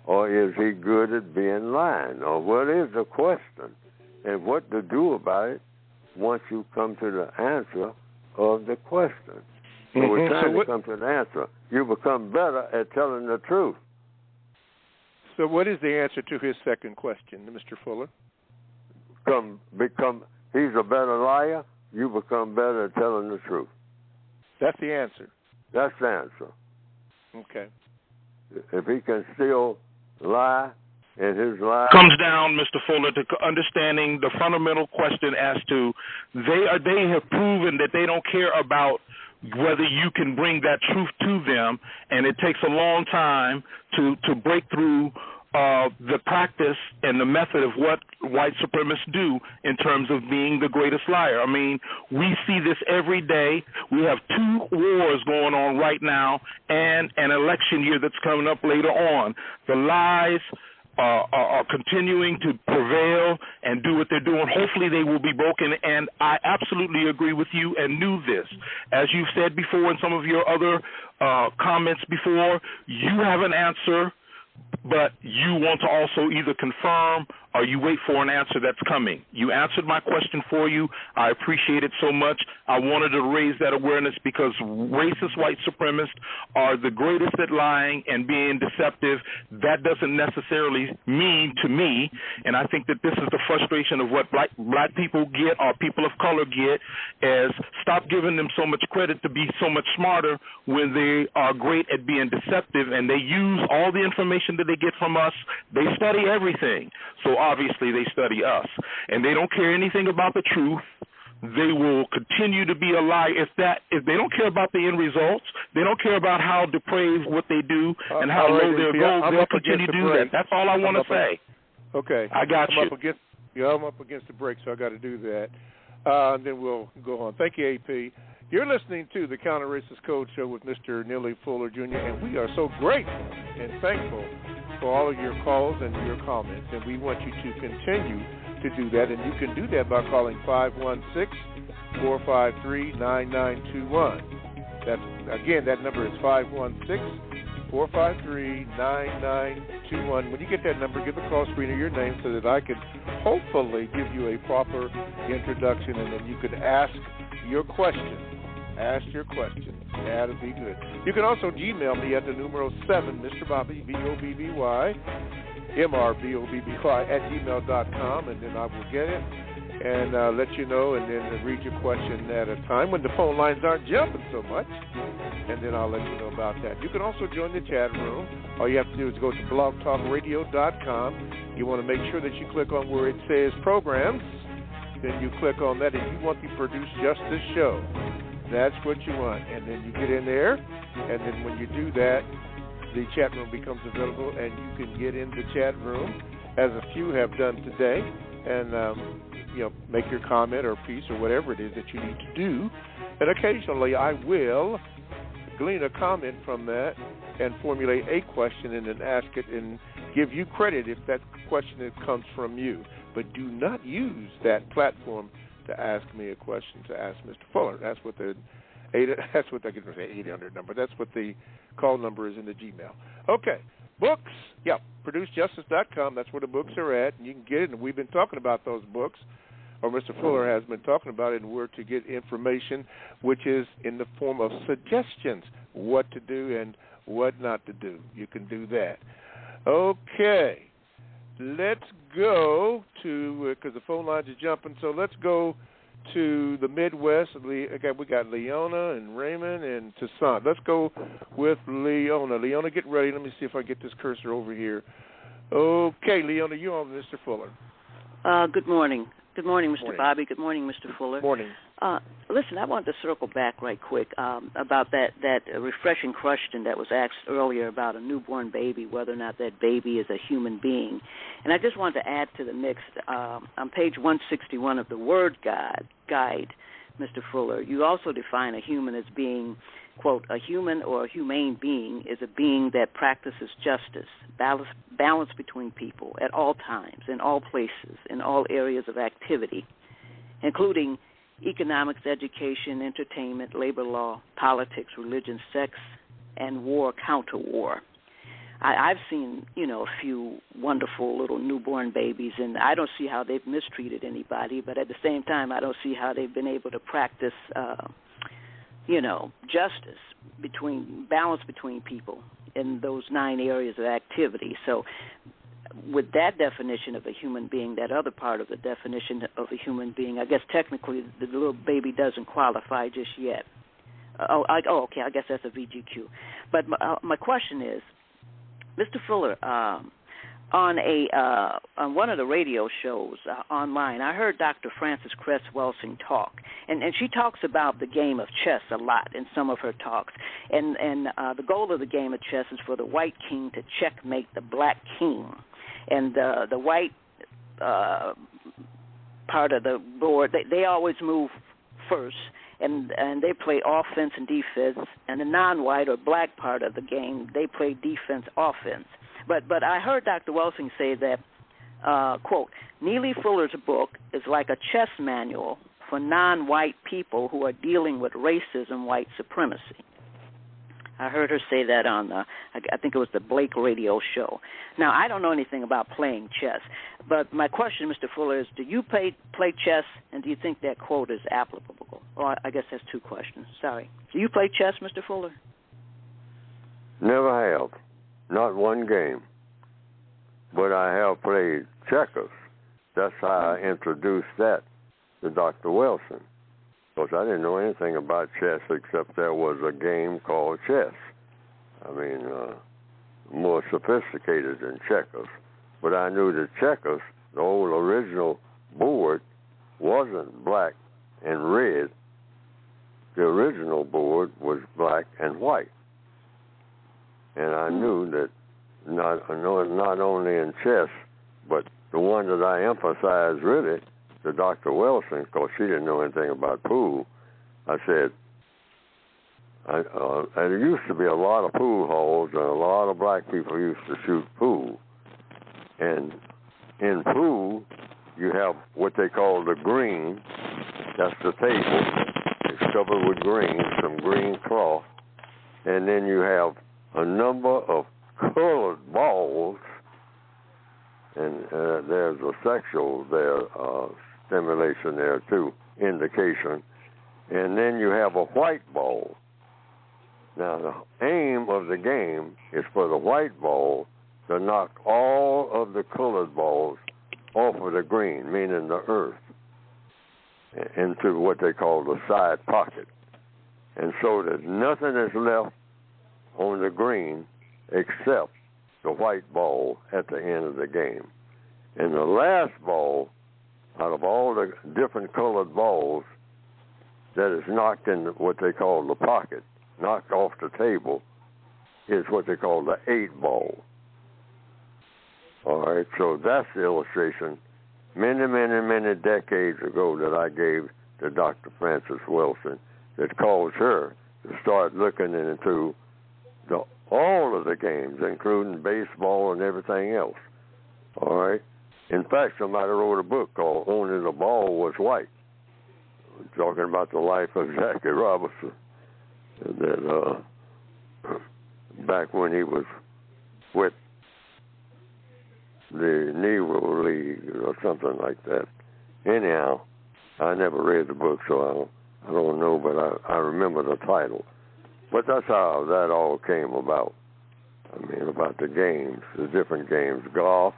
Speaker 1: or is he good at being lying? Or what is the question, and what to do about it once you come to the answer of the question? So we're trying to come to the answer. You become better at telling the truth.
Speaker 2: So what is the answer to his second question, Mr. Fuller?
Speaker 1: He's a better liar, you become better at telling the truth.
Speaker 2: That's the answer.
Speaker 1: That's the answer.
Speaker 2: Okay.
Speaker 1: If he can still lie, and his lie
Speaker 8: comes down, Mr. Fuller, to understanding the fundamental question as to they have proven that they don't care about whether you can bring that truth to them, and it takes a long time to break through the practice and the method of what white supremacists do in terms of being the greatest liar. I mean, we see this every day. We have 2 wars going on right now and an election year that's coming up later on. The lies are continuing to prevail and do what they're doing. Hopefully they will be broken, and I absolutely agree with you and knew this. As you've said before in some of your other comments before, you have an answer, but you want to also either confirm or you wait for an answer that's coming. You answered my question for you. I appreciate it so much. I wanted to raise that awareness because racist white supremacists are the greatest at lying and being deceptive. That doesn't necessarily mean to me, and I think that this is the frustration of what black people get or people of color get, is stop giving them so much credit to be so much smarter when they are great at being deceptive, and they use all the information that they get from us. They study everything. So obviously they study us, and they don't care anything about the truth. They will continue to be a lie. If they don't care about the end results, they don't care about how depraved what they do and how low their goals, they'll continue to do that. That's all I want to say.
Speaker 2: Okay.
Speaker 8: I got you.
Speaker 2: I'm up against the break, so I got to do that. And then we'll go on. Thank you, AP. You're listening to the Counter Racist Code Show with Mr. Neely Fuller, Jr., and we are so grateful and thankful for all of your calls and your comments, and we want you to continue to do that, and you can do that by calling 516-453-9921. That number is 516-453-9921. When you get that number, give the call screener your name so that I can hopefully give you a proper introduction, and then you can ask your question. Ask your question. That'll be good. You can also Gmail me at the numero 7, Mr. Bobby, BOBBY, MRBOBBY at gmail.com, and then I will get it and let you know, and then read your question at a time when the phone lines aren't jumping so much, and then I'll let you know about that. You can also join the chat room. All you have to do is go to blogtalkradio.com. You want to make sure that you click on where it says programs. Then you click on that, and you want to produce just this show. That's what you want. And then you get in there, and then when you do that, the chat room becomes available, and you can get in the chat room, as a few have done today, and make your comment or piece or whatever it is that you need to do. And occasionally I will glean a comment from that and formulate a question and then ask it and give you credit if that question comes from you. But do not use that platform to ask me a question, to ask Mr. Fuller. That's what the 800 number. That's what the call number is in the Gmail. Okay. Books. Yep. ProduceJustice.com. That's where the books are at, and you can get it. And we've been talking about those books, or Mr. Fuller has been talking about it, and where to get information, which is in the form of suggestions, what to do and what not to do. You can do that. Okay. Let's go to, because the phone lines are jumping, so let's go to the Midwest. Okay, we got Leona and Raymond and Toussaint. Let's go with Leona. Leona, get ready. Let me see if I get this cursor over here. Okay, Leona, you're on, Mr. Fuller.
Speaker 9: Good morning. Good morning, Mr. Bobby. Good morning, Mr. Fuller.
Speaker 2: Morning.
Speaker 9: Listen, I wanted to circle back right quick about that refreshing question that was asked earlier about a newborn baby, whether or not that baby is a human being. And I just wanted to add to the mix, on page 161 of the Word Guide, Mr. Fuller, you also define a human as being, quote, a human or a humane being is a being that practices justice, balance between people at all times, in all places, in all areas of activity, including economics, education, entertainment, labor law, politics, religion, sex, and war, counter-war. I've seen, a few wonderful little newborn babies, and I don't see how they've mistreated anybody, but at the same time, I don't see how they've been able to practice, justice, balance between people in those 9 areas of activity. So with that definition of a human being, that other part of the definition of a human being, I guess technically the little baby doesn't qualify just yet. Okay, I guess that's a VGQ. But my question is, Mr. Fuller, on one of the radio shows online, I heard Dr. Frances Cress Welsing talk, and she talks about the game of chess a lot in some of her talks. And the goal of the game of chess is for the white king to checkmate the black king. And the white part of the board, they always move first, and they play offense and defense. And the non-white or black part of the game, they play defense, offense. But I heard Dr. Welsing say that, quote, Neely Fuller's book is like a chess manual for non-white people who are dealing with racism, white supremacy. I heard her say that on, I think it was the Blake radio show. Now, I don't know anything about playing chess, but my question, Mr. Fuller, is do you play chess, and do you think that quote is applicable? Or I guess that's 2 questions. Sorry. Do you play chess, Mr. Fuller?
Speaker 1: Never have. Not one game. But I have played checkers. That's how I introduced that to Dr. Welsing. Because I didn't know anything about chess except there was a game called chess. I mean, more sophisticated than checkers. But I knew that checkers, the old original board, wasn't black and red. The original board was black and white. And I knew that not only in chess, but the one that I emphasized really to Dr. Welsing, because she didn't know anything about pool, I said, there used to be a lot of pool halls, and a lot of black people used to shoot pool. And in pool, you have what they call the green. That's the table. It's covered with green, some green cloth. And then you have a number of colored balls, and there's a sexual stimulation there too, indication. And then you have a white ball. Now, the aim of the game is for the white ball to knock all of the colored balls off of the green, meaning the earth, into what they call the side pocket. And so that nothing is left on the green except the white ball at the end of the game. And the last ball, out of all the different colored balls, that is knocked in what they call the pocket, knocked off the table, is what they call the 8-ball. All right, so that's the illustration many, many, many decades ago that I gave to Dr. Frances Wilson that caused her to start looking into all of the games, including baseball and everything else. All right. In fact, somebody wrote a book called Only the Ball Was White, talking about the life of Jackie Robinson, and that back when he was with the Negro League or something like that. Anyhow, I never read the book, so I don't know, but I remember the title. But that's how that all came about. I mean, about the games, the different games, golf,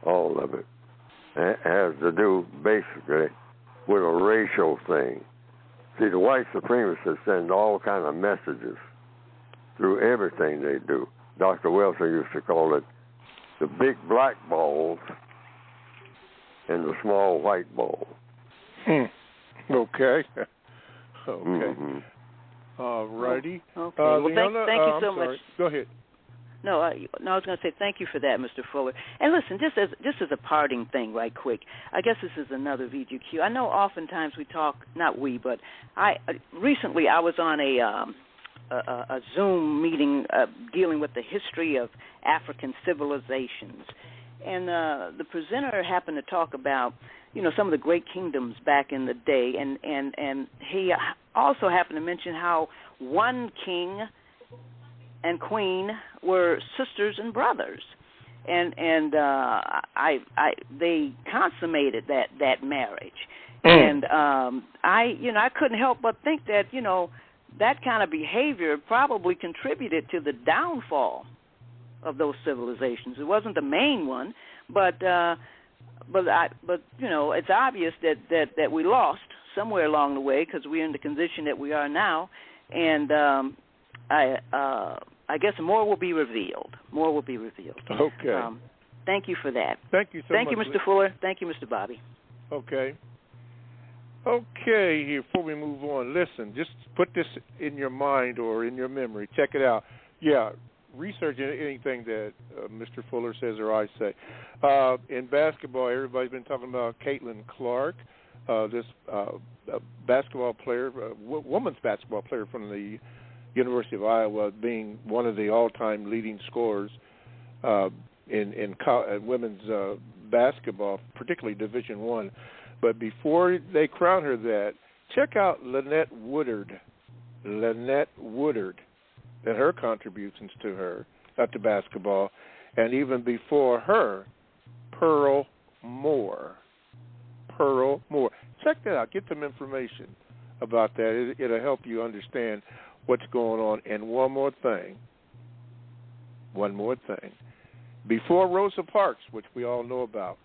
Speaker 1: all of it. It has to do, basically, with a racial thing. See, the white supremacists send all kind of messages through everything they do. Dr. Wilson used to call it the big black balls and the small white ball.
Speaker 2: Okay. Okay.
Speaker 1: Mm-hmm.
Speaker 2: All righty.
Speaker 9: Okay. Well, thank you so much.
Speaker 2: Go ahead.
Speaker 9: No, I was going to say thank you for that, Mr. Fuller. And listen, just as a parting thing, right quick. I guess this is another VGQ. I know oftentimes we talk, not we, but recently I was on a Zoom meeting dealing with the history of African civilizations, and the presenter happened to talk about some of the great kingdoms back in the day, and he also happened to mention how one king and queen were sisters and brothers, and they consummated that marriage, and I couldn't help but think that that kind of behavior probably contributed to the downfall of those civilizations. It wasn't the main one, but it's obvious that we lost somewhere along the way because we're in the condition that we are now, and I guess more will be revealed. More will be revealed.
Speaker 2: Okay.
Speaker 9: Thank you for that.
Speaker 2: Thank you so much.
Speaker 9: Thank you, Mr. Fuller. Thank you, Mr. Bobby.
Speaker 2: Okay. Okay, before we move on, listen, just put this in your mind or in your memory. Check it out. Yeah, research anything that Mr. Fuller says or I say. In basketball, everybody's been talking about Caitlin Clark, this basketball player, women's basketball player from the University of Iowa, being one of the all-time leading scorers in women's basketball, particularly Division I. But before they crown her that, check out Lynette Woodard, and her contributions to basketball, and even before her, Pearl Moore. Check that out. Get some information about that. It'll help you understand what's going on. And one more thing. Before Rosa Parks, which we all know about,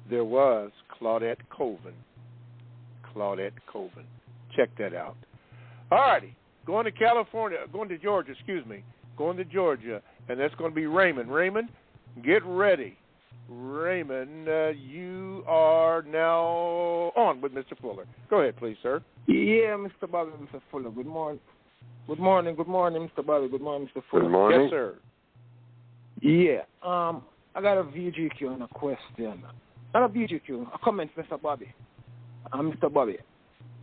Speaker 2: there was Claudette Colvin. Check that out. All righty. Going to Georgia, and that's going to be Raymond. Raymond, get ready. Raymond, you are now on with Mr. Fuller. Go ahead, please, sir.
Speaker 10: Yeah, Mr. Bobby, Mr. Fuller. Good morning, Mr. Bobby. Good morning, Mr. Fuller.
Speaker 1: Good morning.
Speaker 2: Yes, sir.
Speaker 10: Yeah, I got a VGQ and a question. Not a VGQ, a comment, Mr. Bobby. Mr. Bobby,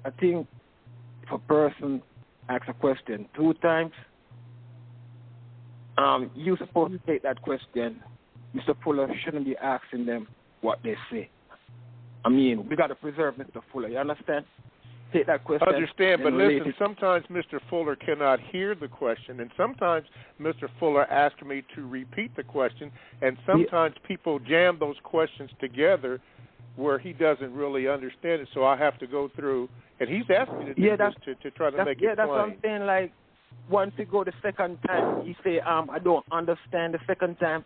Speaker 10: I think if a person asks a question 2 times, you're supposed to take that question. Mr. Fuller shouldn't be asking them what they say. I mean, we got to preserve Mr. Fuller. You understand? Take that question.
Speaker 2: I understand, but listen, sometimes Mr. Fuller cannot hear the question, and sometimes Mr. Fuller asks me to repeat the question, and sometimes people jam those questions together where he doesn't really understand it, so I have to go through, and he's asked me to do this to try to make it plain.
Speaker 10: Yeah, that's what I'm saying. Like, once you go the second time, you say, I don't understand the second time.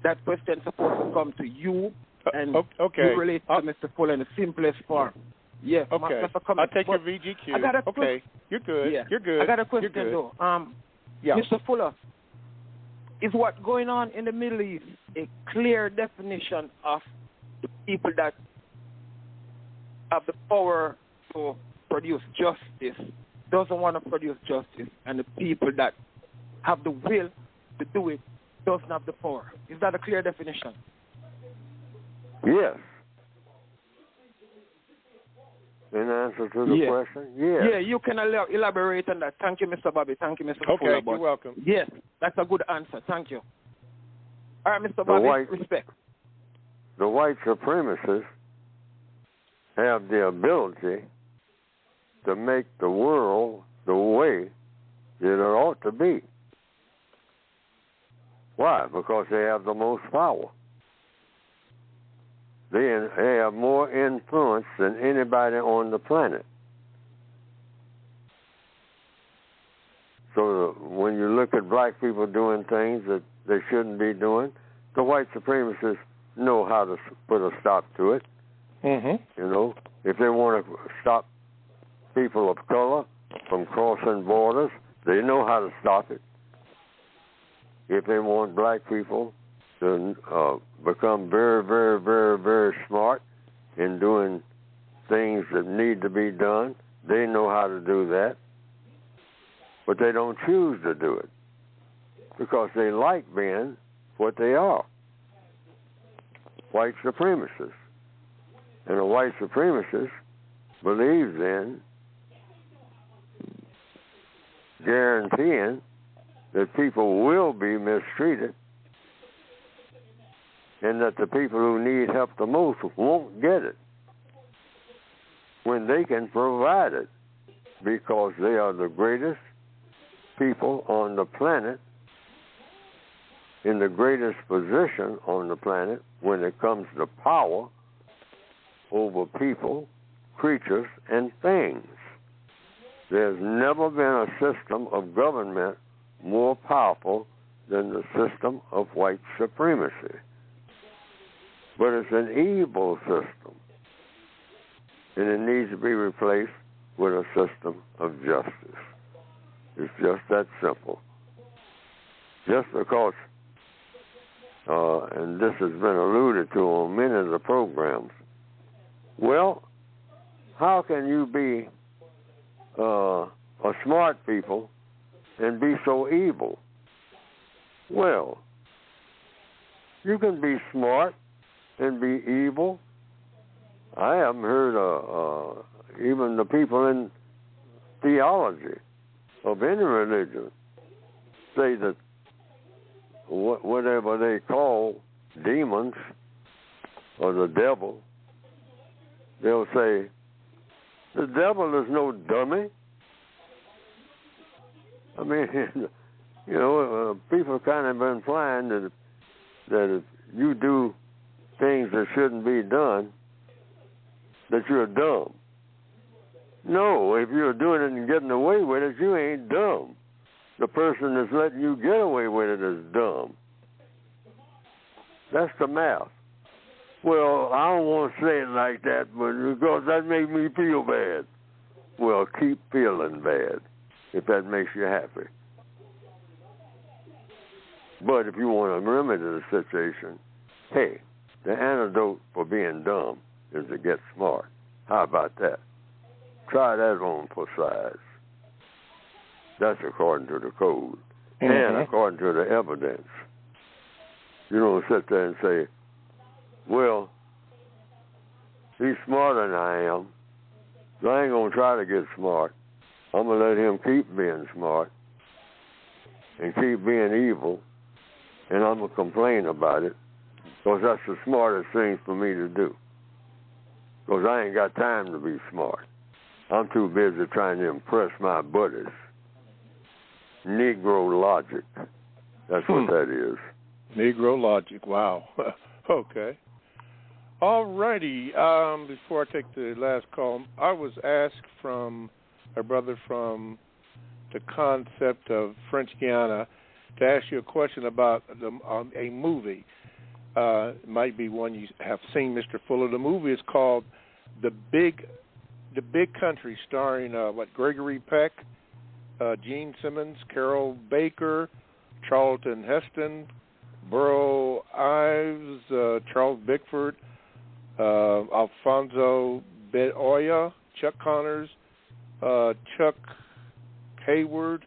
Speaker 10: That question is supposed to come to you, and you relate to Mr. Fuller in the simplest form. Yeah.
Speaker 2: Okay. I'll take your VGQ.
Speaker 10: I got a
Speaker 2: You're good.
Speaker 10: Yeah.
Speaker 2: You're good.
Speaker 10: I got a question, though. Mr. Fuller, is what going on in the Middle East a clear definition of the people that have the power to produce justice, doesn't want to produce justice, and the people that have the will to do it doesn't have the power. Is that a clear definition?
Speaker 1: Yes. In answer to the question, yes.
Speaker 10: Yeah, you can elaborate on that. Thank you, Mr. Bobby. Thank you, Mr. Fuller.
Speaker 2: Okay, you're welcome.
Speaker 10: Yes, that's a good answer. Thank you. All right, Mr. Bobby, respect.
Speaker 1: The white supremacists have the ability to make the world the way that it ought to be. Why? Because they have the most power. They have more influence than anybody on the planet. So when you look at black people doing things that they shouldn't be doing, the white supremacists know how to put a stop to it.
Speaker 2: Mm-hmm.
Speaker 1: You know, if they want to stop people of color from crossing borders, they know how to stop it. If they want black people to become very, very, very, very smart in doing things that need to be done, they know how to do that. But they don't choose to do it because they like being what they are, white supremacists. And a white supremacist believes in guaranteeing that people will be mistreated and that the people who need help the most won't get it when they can provide it because they are the greatest people on the planet in the greatest position on the planet when it comes to power over people, creatures, and things. There's never been a system of government more powerful than the system of white supremacy. But it's an evil system, and it needs to be replaced with a system of justice. It's just that simple. Just because, and this has been alluded to on many of the programs, well, how can you be a smart people and be so evil? Well, you can be smart and be evil. I haven't heard even the people in theology of any religion say that whatever they call demons or the devil, they'll say, the devil is no dummy. I mean, you know, people kind of implying that if you do things that shouldn't be done, that you're dumb. No, if you're doing it and getting away with it, you ain't dumb. The person that's letting you get away with it is dumb. That's the math. Well, I don't want to say it like that, but because that makes me feel bad. Well, keep feeling bad if that makes you happy. But if you want to remedy the situation, hey, the antidote for being dumb is to get smart. How about that? Try that on for size. That's according to the code and according to the evidence. You don't sit there and say, well, he's smarter than I am, so I ain't going to try to get smart. I'm going to let him keep being smart and keep being evil, and I'm going to complain about it because that's the smartest thing for me to do. Because I ain't got time to be smart. I'm too busy trying to impress my buddies. Negro logic. That's what that is.
Speaker 2: Negro logic. Wow. Okay. All righty. Before I take the last call, I was asked from a brother from the concept of French Guiana to ask you a question about a movie. It might be one you have seen, Mr. Fuller. The movie is called The Big Country, starring Gregory Peck, Gene Simmons, Carol Baker, Charlton Heston, Burl Ives, Charles Bickford, Alfonso Bedoya, Chuck Connors, Chuck Hayward,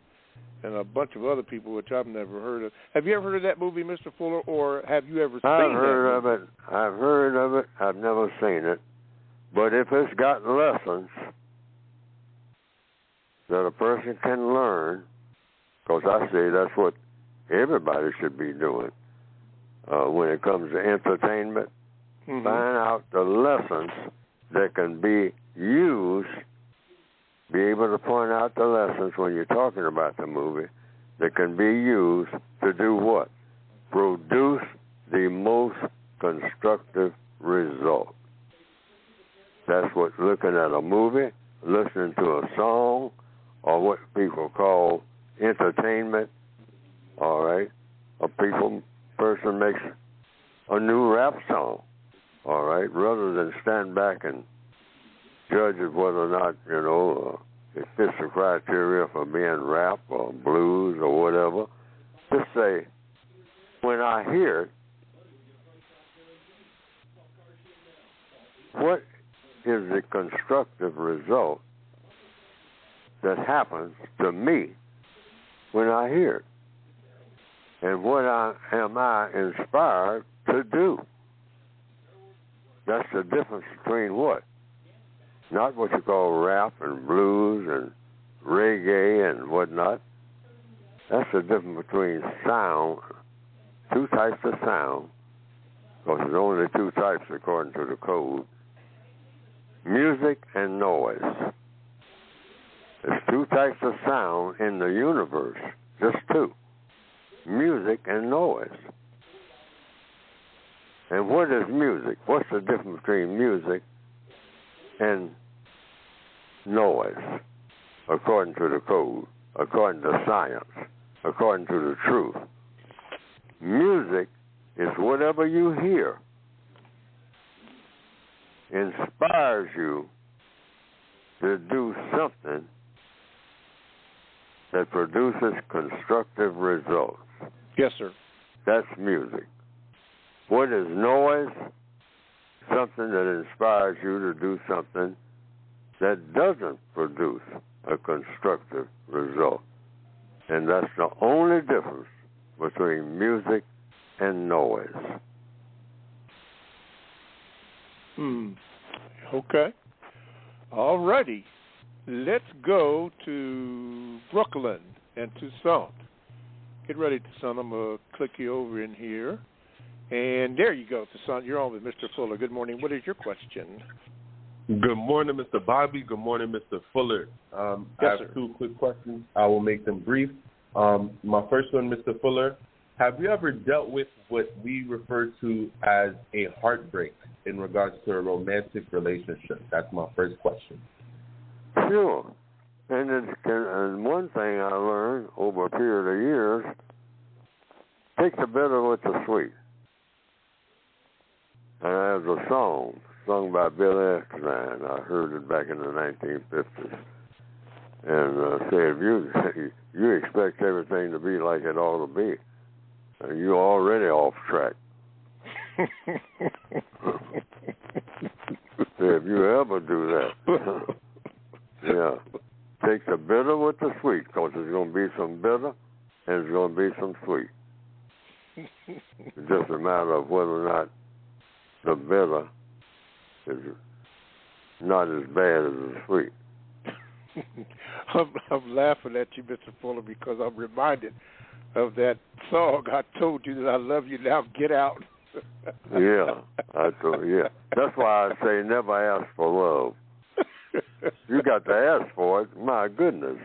Speaker 2: and a bunch of other people, which I've never heard of. Have you ever heard of that movie, Mr. Fuller, or have you ever seen
Speaker 1: I've heard
Speaker 2: that movie?
Speaker 1: of it. I've heard of it. I've never seen it. But if it's got lessons that a person can learn, because I say that's what everybody should be doing when it comes to entertainment, find out the lessons that can be used, be able to point out the lessons when you're talking about the movie that can be used to do what? Produce the most constructive result. That's what looking at a movie, listening to a song, or what people call entertainment. All right, a person makes a new rap song. All right, rather than stand back and judge of whether or not it fits the criteria for being rap or blues or whatever. Just say, when I hear it, what is the constructive result that happens to me when I hear it? And what am I inspired to do? That's the difference between what? Not what you call rap and blues and reggae and whatnot. That's the difference between sound, two types of sound, because there's only two types according to the code. Music and noise. There's two types of sound in the universe, just two. Music and noise. And what is music? What's the difference between music and noise, according to the code, according to science, according to the truth? Music is whatever you hear inspires you to do something that produces constructive results.
Speaker 2: Yes, sir.
Speaker 1: That's music. What is noise? Something that inspires you to do something that doesn't produce a constructive result. And that's the only difference between music and noise.
Speaker 2: Okay. All righty. Let's go to Brooklyn and Toussaint. Get ready, Toussaint. I'm going to click you over in here. And there you go, Toussaint. You're on with Mr. Fuller. Good morning. What is your question?
Speaker 11: Good morning, Mr. Bobby. Good morning, Mr. Fuller. I have two quick questions. I will make them brief. My first one, Mr. Fuller, have you ever dealt with what we refer to as a heartbreak in regards to a romantic relationship? That's my first question.
Speaker 1: Sure. And one thing I learned over a period of years, take the bitter with the sweet. And there's a song sung by Billy Eckstein. I heard it back in the 1950s. And said, you expect everything to be like it ought to be. You're already off track. If you ever do that, yeah, take the bitter with the sweet, because there's going to be some bitter and there's going to be some sweet. It's just a matter of whether or not the bitter is not as bad as the sweet.
Speaker 2: I'm laughing at you, Mr. Fuller, because I'm reminded of that song, I Told You That I Love You, Now Get Out.
Speaker 1: Yeah. That's why I say never ask for love. You got to ask for it. My goodness,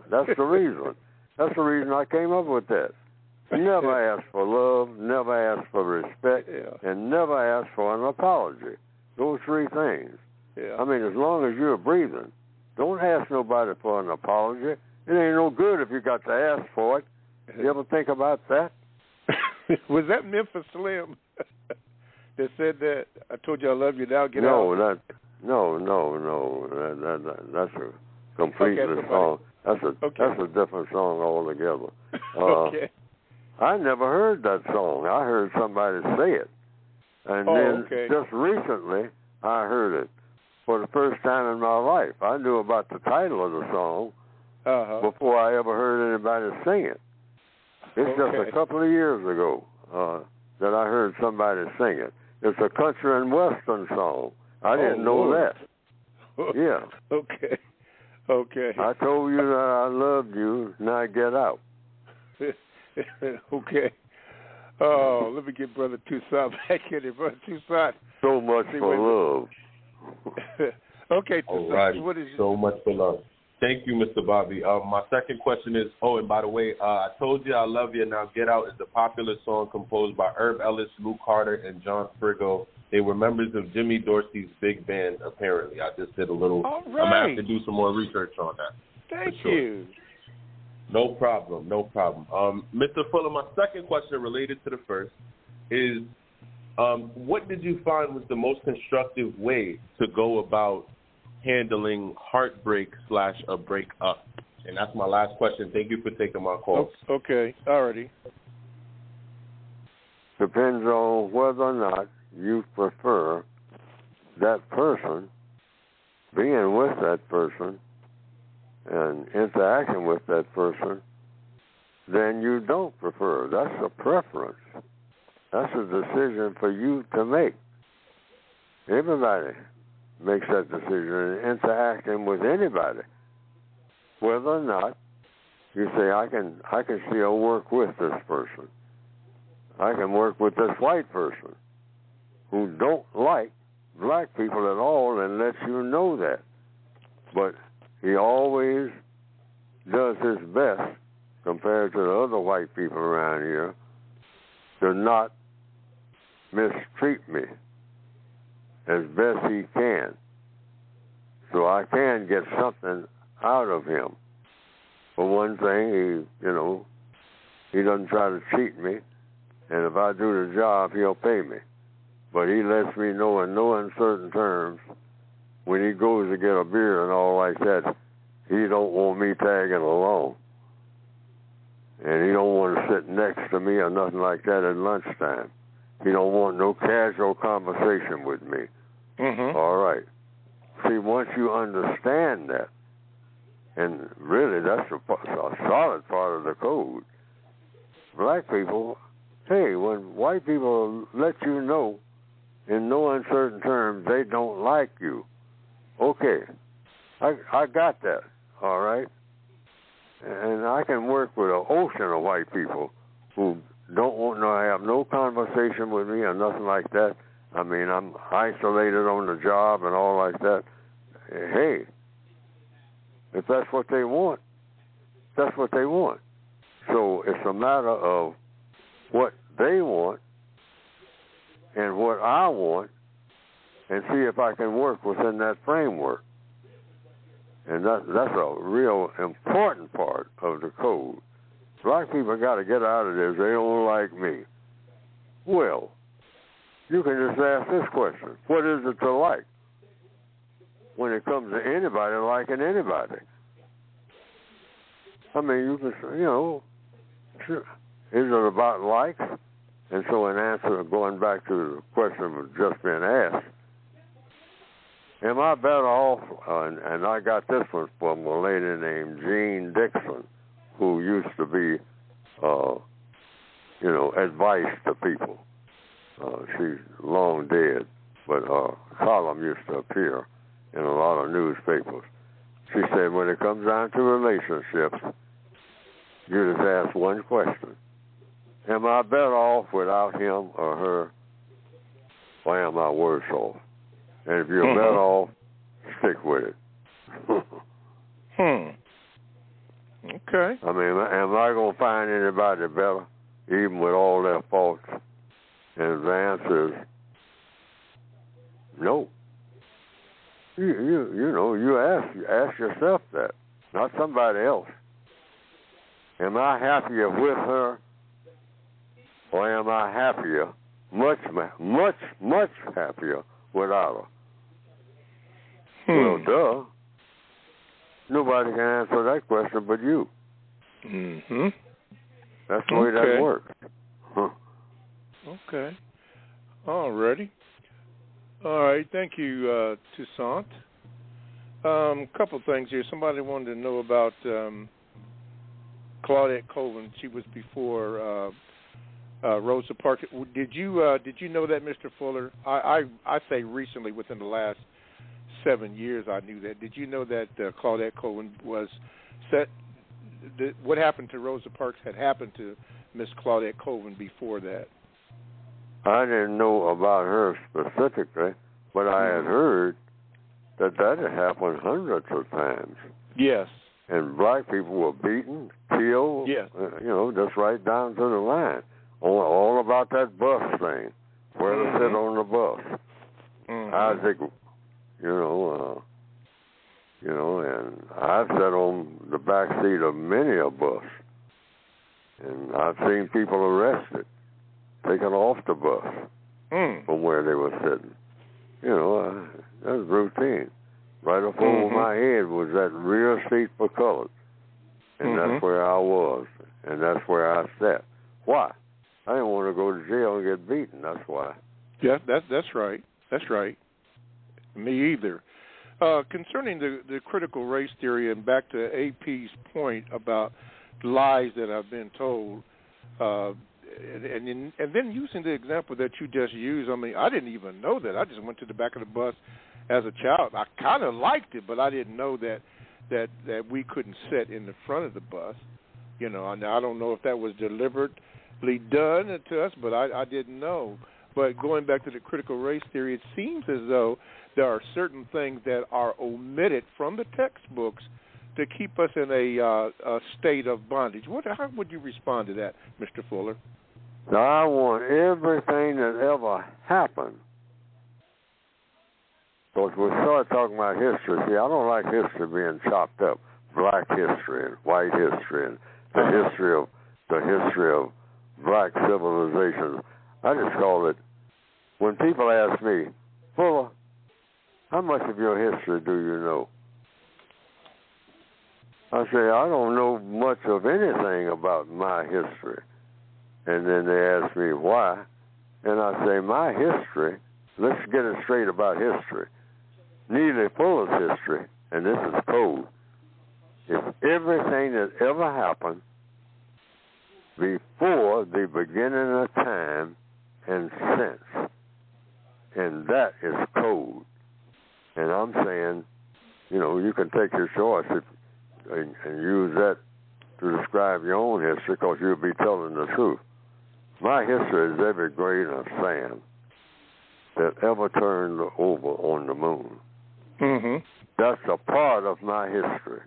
Speaker 1: that's the reason. That's the reason I came up with that. Never ask for love, never ask for respect, and never ask for an apology. Those three things.
Speaker 2: Yeah.
Speaker 1: I mean, as long as you're breathing, don't ask nobody for an apology. It ain't no good if you got to ask for it. You ever think about that?
Speaker 2: Was that Memphis Slim that said that? I told you I love you, now get out?
Speaker 1: No. That's a completely song. That's a different song altogether.
Speaker 2: Okay.
Speaker 1: I never heard that song. I heard somebody say it. And then just recently, I heard it for the first time in my life. I knew about the title of the song, before I ever heard anybody sing it. It's just a couple of years ago that I heard somebody sing it. It's a country and western song. I didn't know that. Yeah.
Speaker 2: Okay.
Speaker 1: I told you that I loved you. Now get out.
Speaker 2: Okay. Oh, let me get Brother Toussaint back in here. Brother Toussaint.
Speaker 1: So much for love.
Speaker 2: Okay, Toussaint.
Speaker 11: All right.
Speaker 2: What is
Speaker 11: so much for love. Thank you, Mr. Bobby. My second question is, and by the way, I Told You I Love You, Now Get Out is a popular song composed by Herb Ellis, Lou Carter, and John Sprigo. They were members of Jimmy Dorsey's big band, apparently. I just did a little.
Speaker 2: All right.
Speaker 11: I'm going to have to do some more research on that.
Speaker 2: Thank you.
Speaker 11: No problem. Mr. Fuller, my second question related to the first is, what did you find was the most constructive way to go about handling heartbreak / a breakup? And that's my last question. Thank you for taking my call.
Speaker 2: Okay, alrighty.
Speaker 1: Depends on whether or not you prefer that person, being with that person, and interacting with that person, then you don't prefer. That's a preference. That's a decision for you to make. Everybody makes that decision in interacting with anybody. Whether or not you say, I can still work with this person. I can work with this white person who don't like black people at all and lets you know that. But he always does his best compared to the other white people around here to not mistreat me as best he can. So I can get something out of him. For one thing, he doesn't try to cheat me, and if I do the job, he'll pay me. But he lets me know in no uncertain terms when he goes to get a beer and all like that, he don't want me tagging along. And he don't want to sit next to me or nothing like that at lunchtime. He don't want no casual conversation with me.
Speaker 2: Mm-hmm.
Speaker 1: All right. See, once you understand that, and really that's a solid part of the code, black people, hey, when white people let you know in no uncertain terms they don't like you, okay, I got that, all right? And I can work with an ocean of white people who don't want to have no conversation with me or nothing like that. I mean, I'm isolated on the job and all like that. Hey, if that's what they want, that's what they want. So it's a matter of what they want and what I want, and see if I can work within that framework. And that's a real important part of the code. Black people got to get out of this. They don't like me. Well, you can just ask this question. What is it to like when it comes to anybody liking anybody? I mean, you can say, is it about likes? And so in answer, going back to the question that just been asked, am I better off, and I got this one from a lady named Jean Dixon, who used to be, advice to people. She's long dead, but her column used to appear in a lot of newspapers. She said when it comes down to relationships, you just ask one question. Am I better off without him or her, or am I worse off? And if you're better off, stick with it.
Speaker 2: Okay.
Speaker 1: I mean, am I going to find anybody better, even with all their faults? And the answer is no. You ask yourself that, not somebody else. Am I happier with her, or am I happier, much happier without her? Well, duh. Nobody can answer that question but you.
Speaker 2: Mm-hmm.
Speaker 1: That's the way that works.
Speaker 2: Okay. All righty. All right. Thank you, Toussaint. Couple things here. Somebody wanted to know about Claudette Colvin. She was before Rosa Parks. Did you know that, Mr. Fuller? I say recently, within the last 7 years, I knew that. Did you know that Claudette Colvin was set? What happened to Rosa Parks had happened to Miss Claudette Colvin before that?
Speaker 1: I didn't know about her specifically, but I had heard that had happened hundreds of times.
Speaker 2: Yes.
Speaker 1: And black people were beaten, killed,
Speaker 2: yes.
Speaker 1: Just right down to the line. All about that bus thing, where to sit on the bus. Isaac, and I've sat on the back seat of many a bus, and I've seen people arrested, taken off the bus from where they were sitting. That was routine. Right up over my head was that rear seat for colored, and that's where I was, and that's where I sat. Why? I didn't want to go to jail and get beaten. That's why.
Speaker 2: Yeah, that's right. That's right. Me either. Concerning the critical race theory, and back to AP's point about lies that have been told, and then using the example that you just used, I mean, I didn't even know that. I just went to the back of the bus as a child. I kind of liked it, but I didn't know that we couldn't sit in the front of the bus. I don't know if that was deliberately done to us, but I didn't know. But going back to the critical race theory, it seems as though there are certain things that are omitted from the textbooks to keep us in a state of bondage. How would you respond to that, Mr. Fuller?
Speaker 1: Now, I want everything that ever happened. Because we started talking about history. See, I don't like history being chopped up. Black history and white history and the history of black civilizations. I just call it, when people ask me, Fuller, how much of your history do you know? I say, I don't know much of anything about my history. And then they ask me why. And I say, my history, let's get it straight about history. Neely Fuller's history, and this is code, is everything that ever happened before the beginning of time and since. And that is code. And I'm saying, you can take your choice and use that to describe your own history, because you'll be telling the truth. My history is every grain of sand that ever turned over on the moon. That's a part of my history.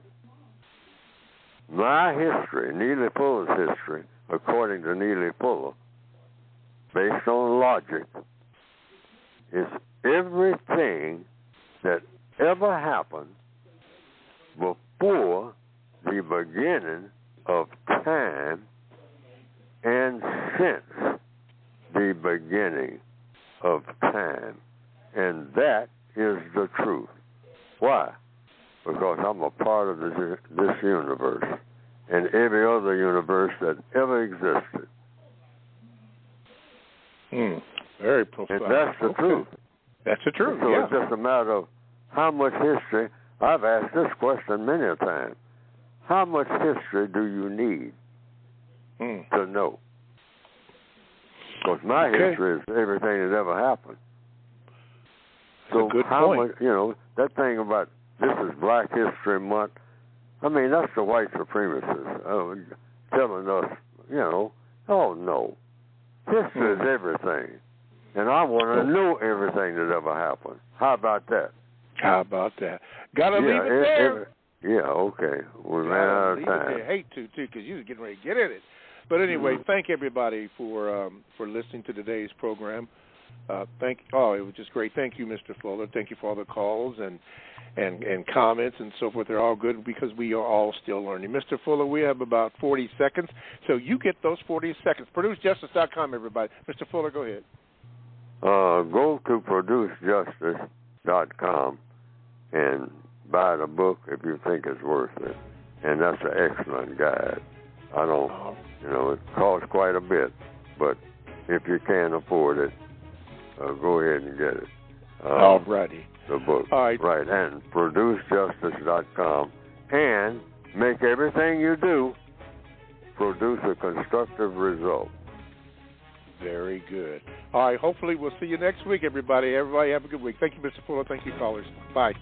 Speaker 1: My history, Neely Fuller's history, according to Neely Fuller, based on logic, is everything that ever happened before the beginning of time and since the beginning of time. And that is the truth. Why? Because I'm a part of this universe and every other universe that ever existed.
Speaker 2: Very profound.
Speaker 1: And that's the truth.
Speaker 2: That's the truth.
Speaker 1: So it's just a matter of how much history. I've asked this question many a time. How much history do you need to know? Because my history is everything that ever happened. So how much, that thing about this is Black History Month, I mean, that's the white supremacists telling us, oh no, history is everything. And I want to know everything that ever happened. How about that?
Speaker 2: How about that? Gotta leave it there.
Speaker 1: Okay. We ran out of time.
Speaker 2: I hate to, too, because you was getting ready to get in it. But anyway, thank everybody for listening to today's program. It was just great. Thank you, Mr. Fuller. Thank you for all the calls and comments and so forth. They're all good because we are all still learning. Mr. Fuller, we have about 40 seconds, so you get those 40 seconds. ProduceJustice.com, everybody. Mr. Fuller, go ahead.
Speaker 1: Go to ProduceJustice.com and buy the book if you think it's worth it. And that's an excellent guide. It costs quite a bit, but if you can't afford it, go ahead and get it.
Speaker 2: All righty.
Speaker 1: The book.
Speaker 2: All right.
Speaker 1: Right, and producejustice.com. And make everything you do produce a constructive result.
Speaker 2: Very good. All right, hopefully we'll see you next week, everybody. Everybody have a good week. Thank you, Mr. Fuller. Thank you, callers. Bye.